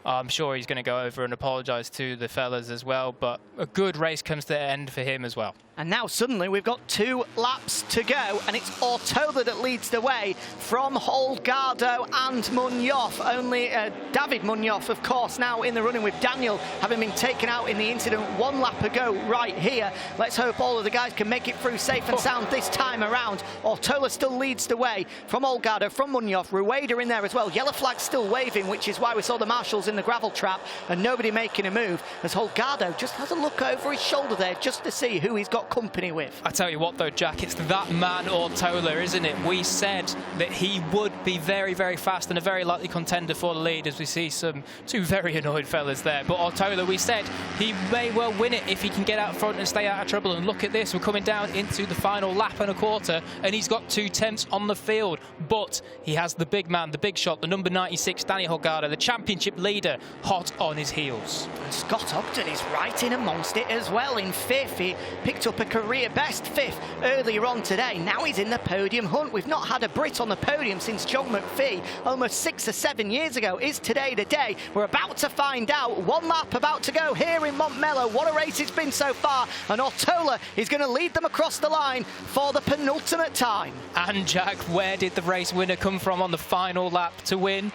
I'm sure he's going to go over and apologise to the fellas as well, but a good race comes to an end for him as well. And now suddenly we've got 2 laps to go, and it's Ortola that leads the way from Holgardo and Munoz. Only David Munoz, of course, now in the running with Daniel, having been taken out in the incident 1 lap ago right here. Let's hope all of the guys can make it through safe and sound this time around. Ortola still leads the way from Holgardo, from Munoz. Rueda in there as well. Yellow flag still waving, which is why we saw the marshals in the gravel trap and nobody making a move, as Holgardo just has a look over his shoulder there just to see who he's got company with. I tell you what though, Jack, it's that man Ortola, isn't it? We said that he would be very, very fast and a very likely contender for the lead, as we see 2 very annoyed fellas there. But Ortola, we said he may well win it if he can get out front and stay out of trouble. And look at this, we're coming down into the final lap and a quarter, and he's got 2 temps on the field. But he has the big man, the big shot, the number 96, Daniel Holgado, the championship leader leader hot on his heels. And Scott Ogden is right in amongst it as well. In 5th, he picked up a career best 5th earlier on today. Now he's in the podium hunt. We've not had a Brit on the podium since John McPhee almost 6 or 7 years ago. Is today the day? We're about to find out. One lap about to go here in Montmello. What a race it's been so far. And Ortola is going to lead them across the line for the penultimate time. And Jack, where did the race winner come from on the final lap to win?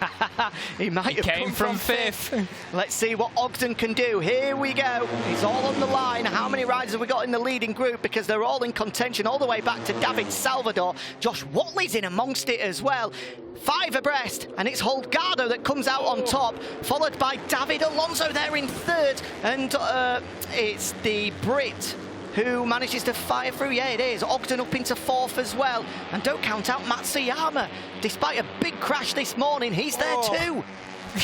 He came from 5th. Let's see what Ogden can do. Here we go. He's all on the line. How many riders have we got in the leading group? Because they're all in contention all the way back to David Salvador. Josh Watley's in amongst it as well. 5 abreast, and it's Holgardo that comes out on top, followed by David Alonso there in 3rd, and it's the Brit who manages to fire through. Yeah, it is. Ogden up into 4th as well. And don't count out Matsuyama. Despite a big crash this morning, he's there too.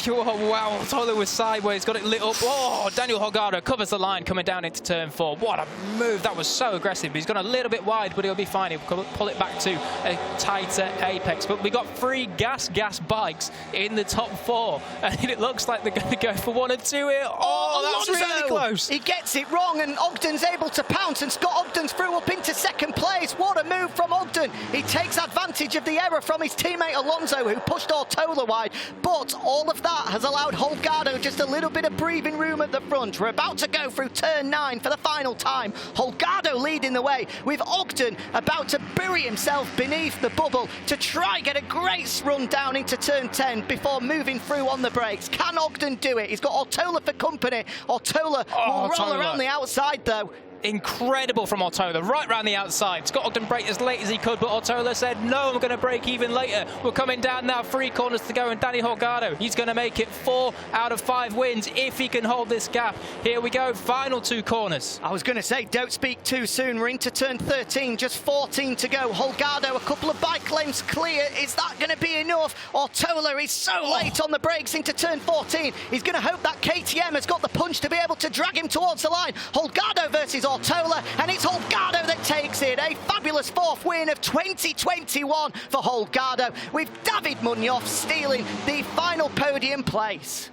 Oh, wow, Ortola was sideways, got it lit up. Oh, Daniel Holgado covers the line coming down into turn 4. What a move. That was so aggressive. He's gone a little bit wide, but he'll be fine. He'll pull it back to a tighter apex. But we got 3 gas bikes in the top 4. And it looks like they're going to go for 1 and 2 here. Oh, that's really close. He gets it wrong, and Ogden's able to pounce, and Scott Ogden's through up into 2nd place. What a move from Ogden. He takes advantage of the error from his teammate Alonso, who pushed Ortola wide. But all of that has allowed Holgardo just a little bit of breathing room at the front. We're about to go through turn 9 for the final time. Holgardo leading the way, with Ogden about to bury himself beneath the bubble to try get a great run down into turn 10 before moving through on the brakes. Can Ogden do it? He's got Ortola for company. Ortola will roll around the outside though. Incredible from Ortola, right round the outside. Scott Ogden braked as late as he could, but Ortola said, no, I'm going to brake even later. We're coming down now, 3 corners to go, and Danny Holgardo, he's going to make it 4 out of 5 wins if he can hold this gap. Here we go, final 2 corners. I was going to say, don't speak too soon. We're into turn 13, just 14 to go. Holgardo, a couple of bike lengths clear. Is that going to be enough? Ortola is so late on the brakes into turn 14. He's going to hope that KTM has got the punch to be able to drag him towards the line. Holgardo versus Ortola, and it's Holgardo that takes it. A fabulous 4th win of 2021 for Holgardo, with David Munoz stealing the final podium place.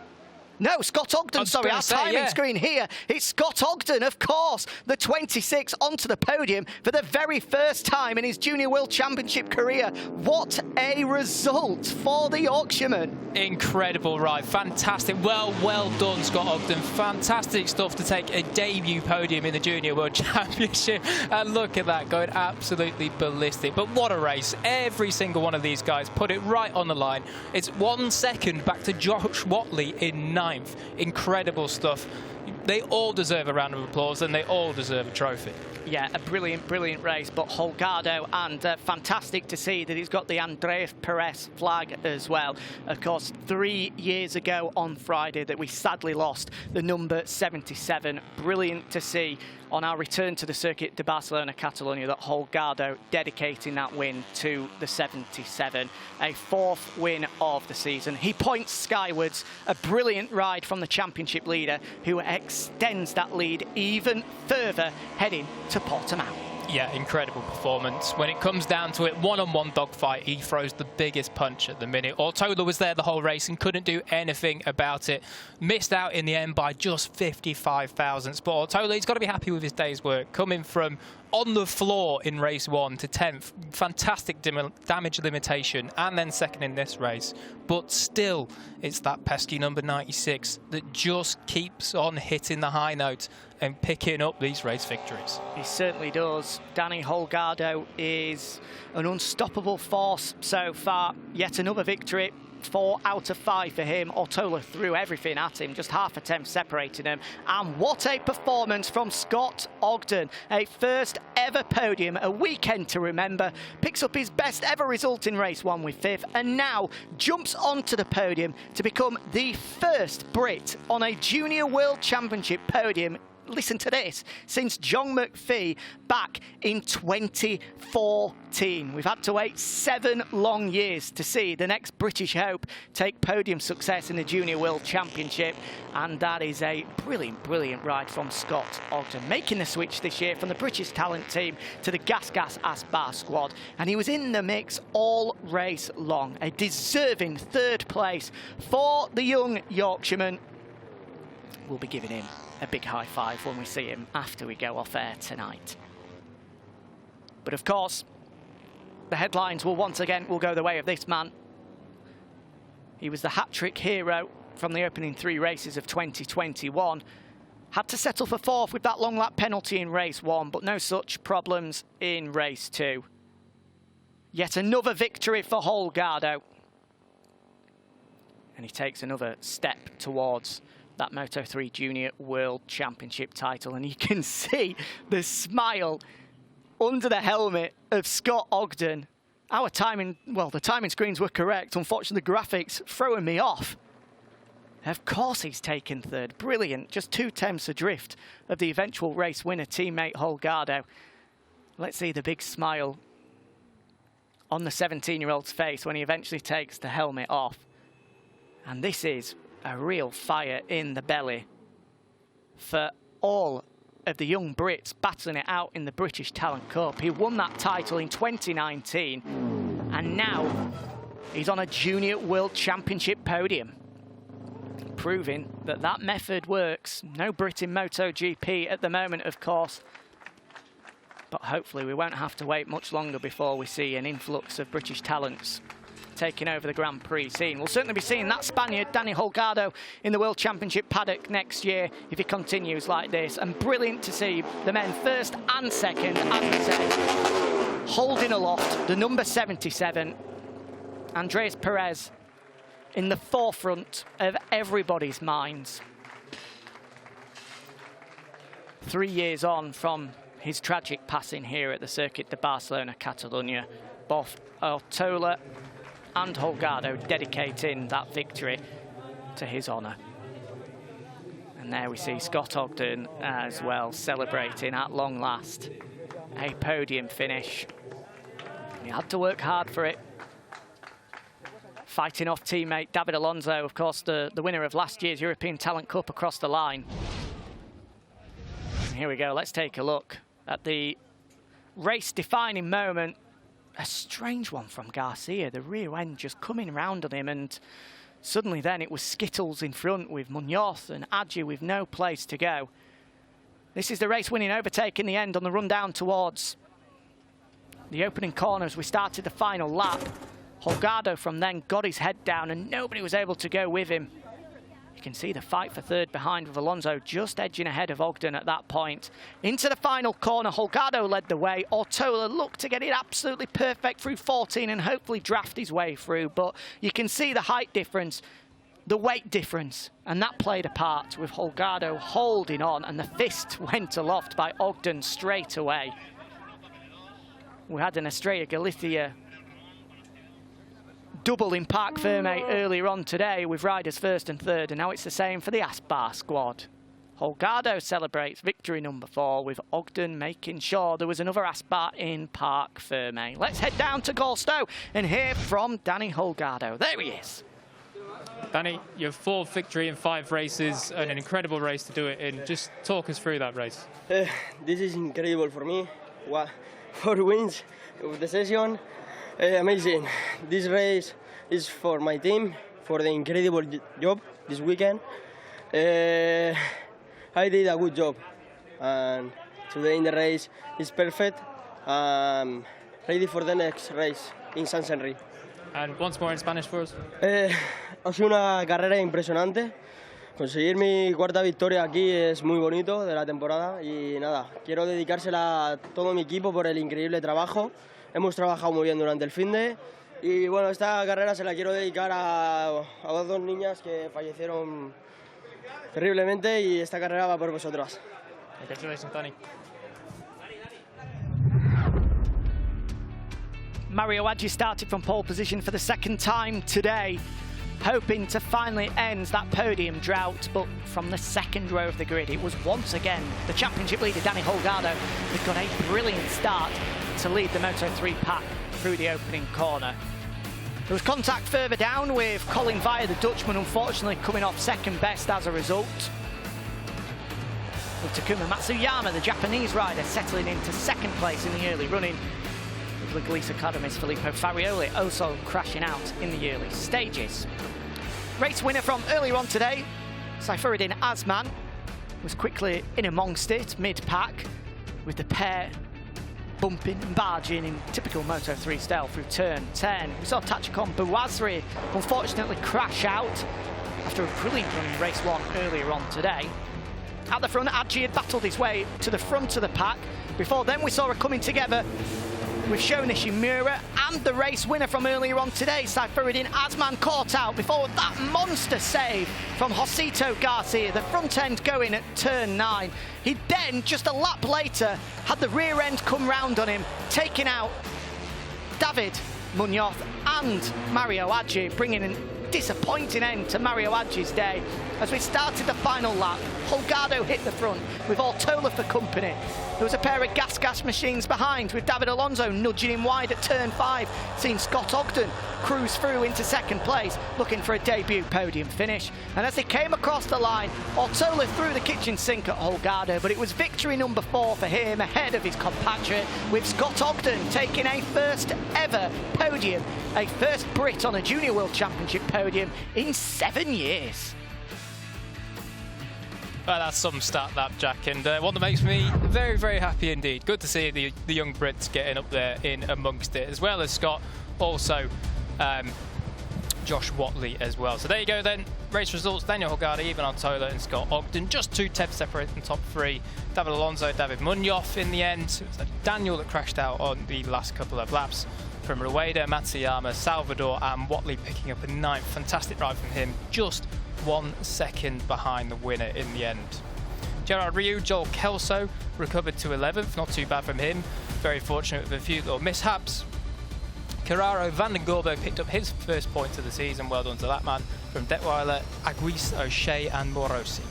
No, Scott Ogden, sorry, our timing screen here. It's Scott Ogden, of course, the 26 onto the podium for the very first time in his Junior World Championship career. What a result for the Yorkshireman. Incredible ride, fantastic. Well done, Scott Ogden. Fantastic stuff to take a debut podium in the Junior World Championship. And look at that, going absolutely ballistic. But what a race. Every single one of these guys put it right on the line. It's 1 second back to Josh Watley in 9th. Incredible stuff. They all deserve a round of applause, and they all deserve a trophy. Yeah, a brilliant race, but Holgardo, and fantastic to see that he's got the Andreas Perez flag as well. Of course, 3 years ago on Friday that we sadly lost the number 77. Brilliant to see on our return to the Circuit de Barcelona, Catalunya, that Holgardo dedicating that win to the 77. A 4th win of the season. He points skywards, a brilliant ride from the championship leader, who extends that lead even further, heading to Portimao. Yeah, incredible performance. When it comes down to it, one-on-one dogfight, he throws the biggest punch at the minute. Ortola was there the whole race and couldn't do anything about it. Missed out in the end by just 55 thousandths. But Ortola, he's got to be happy with his day's work. Coming from on the floor in race 1 to 10th. Fantastic damage limitation, and then 2nd in this race. But still, it's that pesky number 96 that just keeps on hitting the high note and picking up these race victories. He certainly does. Danny Holgardo is an unstoppable force so far. Yet another victory. 4 out of 5 for him. Ortola threw everything at him, just half attempt separating him. And what a performance from Scott Ogden. A first ever podium, a weekend to remember. Picks up his best ever result in race 1 with 5th, and now jumps onto the podium to become the first Brit on a Junior World Championship podium listen to this, since John McPhee back in 2014. We've had to wait 7 long years to see the next British hope take podium success in the Junior World Championship, and that is a brilliant, brilliant ride from Scott Ogden, making the switch this year from the British talent team to the Gas Aspar squad, and he was in the mix all race long. A deserving 3rd place for the young Yorkshireman. We'll be giving him a big high five when we see him after we go off air tonight. But of course, the headlines will once again go the way of this man. He was the hat-trick hero from the opening 3 races of 2021. Had to settle for 4th with that long lap penalty in race 1, but no such problems in race 2. Yet another victory for Holgardo. And he takes another step towards that Moto3 Junior World Championship title. And you can see the smile under the helmet of Scott Ogden. Our timing, well, the timing screens were correct. Unfortunately, the graphics throwing me off. Of course he's taken 3rd. Brilliant. Just 2 tenths adrift of the eventual race winner, teammate Holgardo. Let's see the big smile on the 17-year-old's face when he eventually takes the helmet off. And this is a real fire in the belly for all of the young Brits battling it out in the British Talent Cup. He won that title in 2019, and now he's on a Junior World Championship podium, proving that that method works. No Brit in MotoGP at the moment, of course, but hopefully we won't have to wait much longer before we see an influx of British talents taking over the Grand Prix scene. We'll certainly be seeing that Spaniard, Daniel Holgado, in the World Championship paddock next year if he continues like this. And brilliant to see the men 1st and 2nd, as we said, holding aloft the number 77, Andres Perez, in the forefront of everybody's minds. 3 years on from his tragic passing here at the Circuit de Barcelona, Catalunya, both Ortola and Holgardo dedicating that victory to his honour. And there we see Scott Ogden as well, celebrating at long last a podium finish. He had to work hard for it. Fighting off teammate David Alonso, of course, the winner of last year's European Talent Cup, across the line. And here we go, let's take a look at the race-defining moment. A strange one from Garcia, the rear end just coming round on him, and suddenly then it was Skittles in front with Munoz and Adji with no place to go. This is the race-winning overtake in the end on the run down towards the opening corner as we started the final lap. Holgardo from then got his head down and nobody was able to go with him. You can see the fight for 3rd behind with Alonso just edging ahead of Ogden at that point. Into the final corner, Holgardo led the way. Ortola looked to get it absolutely perfect through 14 and hopefully draft his way through, but you can see the height difference, the weight difference, and that played a part with Holgardo holding on, and the fist went aloft by Ogden straight away. We had an Estrella Galicia double in Parc Fermé earlier on today with riders 1st and 3rd, and now it's the same for the Aspar squad. Holgardo celebrates victory number 4 with Ogden making sure there was another Aspar in Parc Fermé. Let's head down to Golstow and hear from Danny Holgado. There he is. Danny, your 4th victory in 5 races, and an incredible race to do it in. Just talk us through that race. This is incredible for me. 4 wins of the session. Amazing. This race is for my team, for the incredible job this weekend. I did a good job, and today in the race is perfect. Ready for the next race in San Henry. And once more in Spanish for us. Ha sido una carrera impresionante. Conseguir mi 4ª victoria aquí es muy bonito de la temporada y nada, quiero dedicársela a todo mi equipo por el increíble trabajo. Hemos trabajado muy bien durante el finde y bueno, esta carrera se la quiero dedicar a 2 niñas que fallecieron terriblemente y esta carrera va por vosotras. Congratulations, Danny. Mario Adji started from pole position for the 2nd time today. hoping to finally end that podium drought, but from the second row of the grid, it was once again the championship leader, Daniel Holgado, who got a brilliant start to lead the Moto3 pack through the opening corner. There was contact further down with Colin Via, the Dutchman, unfortunately coming off second best as a result. With Takuma Matsuyama, the Japanese rider, settling into second place in the early running. With the Galicia Academy's Filippo Farioli also crashing out in the early stages. Race winner from earlier on today, Syarifuddin Azman, was quickly in amongst it, mid-pack, with the pair bumping and barging in typical Moto3 style through turn 10. We saw Tachikon Bouazri unfortunately crash out after a brilliant run in race 1 earlier on today. At the front, Adji had battled his way to the front of the pack. Before then, we saw a coming together with Sho Nishimura and the race winner from earlier on today, Syarifuddin Azman, caught out before that monster save from Josito Garcia, the front end going at turn 9. He then, just a lap later, had the rear end come round on him, taking out David Munoz and Mario Adji, bringing an disappointing end to Mario Adji's day. As we started the final lap, Holgardo hit the front with Ortola for company. There was a pair of gas machines behind, with David Alonso nudging him wide at turn 5, seeing Scott Ogden cruise through into second place, looking for a debut podium finish. And as they came across the line, Ortola threw the kitchen sink at Holgardo, but it was victory number 4 for him, ahead of his compatriot, with Scott Ogden taking a first ever podium, a first Brit on a Junior World Championship podium in 7 years. Well, that's some stat, that, Jack, and one that makes me very, very happy indeed. Good to see the young Brits getting up there in amongst it, as well as Scott, also Josh Watley as well. So there you go then, race results: Daniel Holgado, Ivan Ortola and Scott Ogden. Just 2 tenths separating the top 3. David Alonso, David Munoz in the end. It was Daniel that crashed out on the last couple of laps. From Rueda, Matsuyama, Salvador and Watley picking up a 9th. Fantastic ride from him, just 1 second behind the winner in the end. Gerard Riou, Joel Kelso recovered to 11th, not too bad from him. Very fortunate with a few little mishaps. Carraro van den Gorbo picked up his first points of the season, well done to that man. From Detweiler, Aguis, O'Shea and Morosi.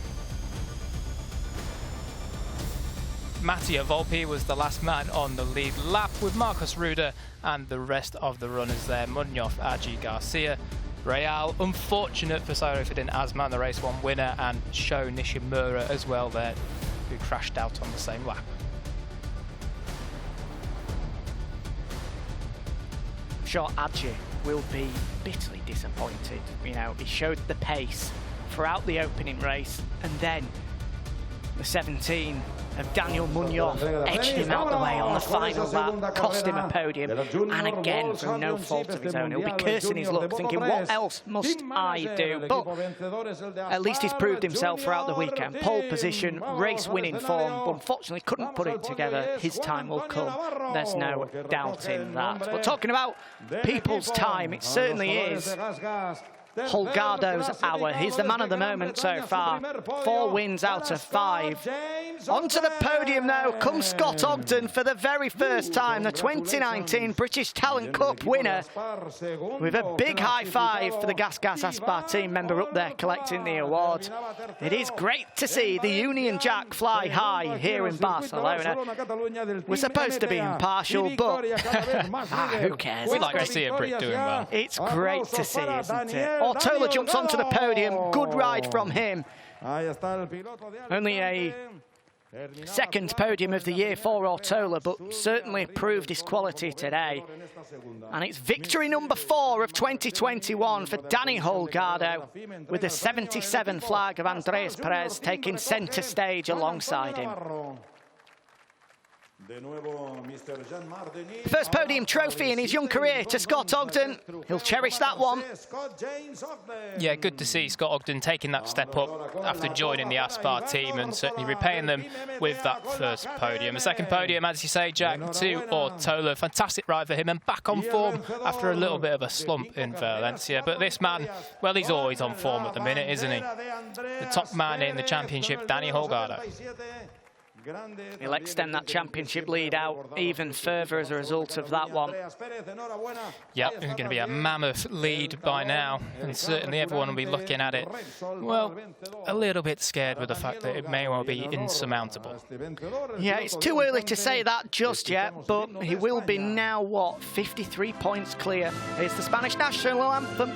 Mattia Volpi was the last man on the lead lap, with Marcos Rueda and the rest of the runners there. Munoz, Adji, Garcia, Real, unfortunate for Syarifuddin Azman, the race 1 winner, and Sho Nishimura as well there, who crashed out on the same lap. I'm sure Adji will be bitterly disappointed. You know, he showed the pace throughout the opening race, and then the 17 of Daniel Munoz edged him out the way on the final lap, cost him a podium, and again, through no fault of his own, he'll be cursing his luck, thinking, what else must I do? But at least he's proved himself throughout the weekend. Pole position, race-winning form, but unfortunately couldn't put it together. His time will come, there's no doubt in that. But talking about people's time, it certainly is Holgardo's hour. He's the man of the moment so far. 4 wins out of 5. Onto the podium though comes Scott Ogden for the very first time, the 2019 British Talent Cup winner, with a big high five for the Gas Aspar team member up there collecting the award. It is great to see the Union Jack fly high here in Barcelona. We're supposed to be impartial, but who cares? We'd like to see a Brit doing well. It's great to see, isn't it? Ortola jumps onto the podium. Good ride from him. Only a second podium of the year for Ortola, but certainly proved his quality today. And it's victory number 4 of 2021 for Danny Holgado, with the 77 flag of Andreas Perez taking centre stage alongside him. First podium trophy in his young career to Scott Ogden. He'll cherish that one. Yeah, good to see Scott Ogden taking that step up after joining the Aspar team, and certainly repaying them with that first podium. A second podium, as you say, Jack, to Ortola. Fantastic ride for him, and back on form after a little bit of a slump in Valencia. But this man, well, he's always on form at the minute, isn't he? The top man in the championship, Danny Holgado. He'll extend that championship lead out even further as a result of that one. Yep, it's going to be a mammoth lead by now, and certainly everyone will be looking at it, well, a little bit scared with the fact that it may well be insurmountable. Yeah, it's too early to say that just yet, but he will be now, what, 53 points clear. Here's the Spanish national anthem.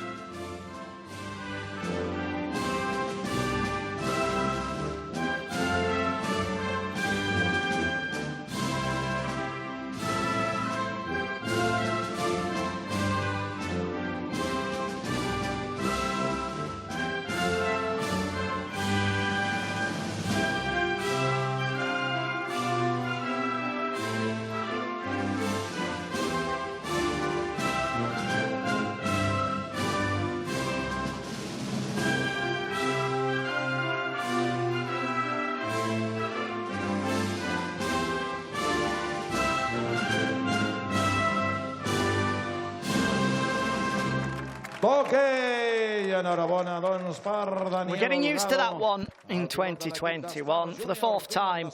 We're getting used to that one in 2021. For the 4th time,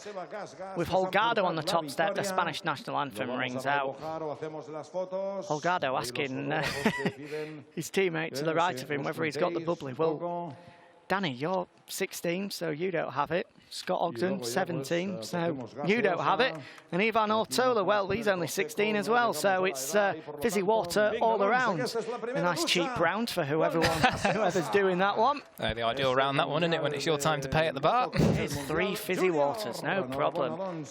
with Holgardo on the top step, the Spanish national anthem rings out. Holgardo asking his teammate to the right of him whether he's got the bubbly. Well, Danny, you're 16, so you don't have it. Scott Ogden, 17, so you don't have it. And Ivan Ortola, well, he's only 16 as well, so it's fizzy water all around. A nice cheap round for whoever's doing that one. The ideal round, that one, isn't it, when it's your time to pay at the bar? It's 3 fizzy waters, no problem.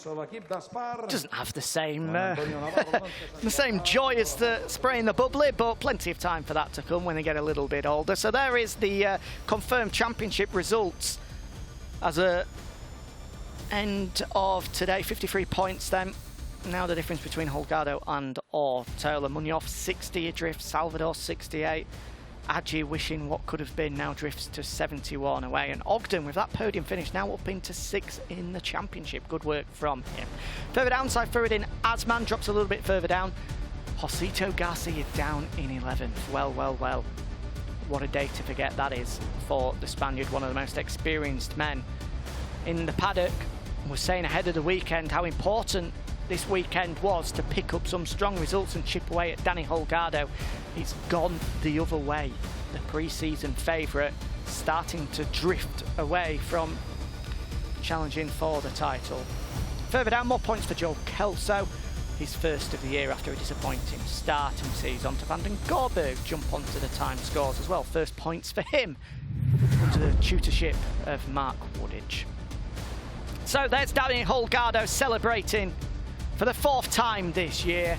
Doesn't have the same the same joy as the spraying the bubbly, but plenty of time for that to come when they get a little bit older. So there is the confirmed championship results as a end of today. 53 points then. Now the difference between Holgardo and Ortola. Munoz 60 adrift, Salvador 68. Adji wishing what could have been now drifts to 71 away. And Ogden with that podium finish now up into 6th in the championship. Good work from him. Further down, Syarifuddin Azman drops a little bit further down. Josito Garcia down in 11th. Well, well, well. What a day to forget that is for the Spaniard, one of the most experienced men in the paddock. Was saying ahead of the weekend how important this weekend was to pick up some strong results and chip away at Danny Holgado. It's gone the other way. The pre-season favourite starting to drift away from challenging for the title. Further down, more points for Joe Kelso. His first of the year after a disappointing start, and sees on to Van den Gorberg jump onto the time scores as well. First points for him under the tutorship of Mark Woodage. So there's Danny Holgado celebrating for the 4th time this year.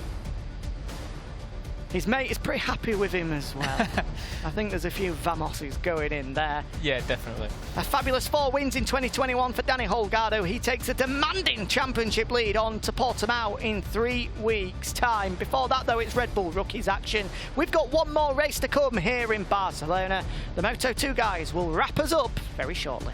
His mate is pretty happy with him as well. I think there's a few Vamoses going in there. Yeah, definitely. A fabulous 4 wins in 2021 for Danny Holgado. He takes a demanding championship lead on to Portimao in 3 weeks' time. Before that, though, it's Red Bull Rookies action. We've got one more race to come here in Barcelona. The Moto2 guys will wrap us up very shortly.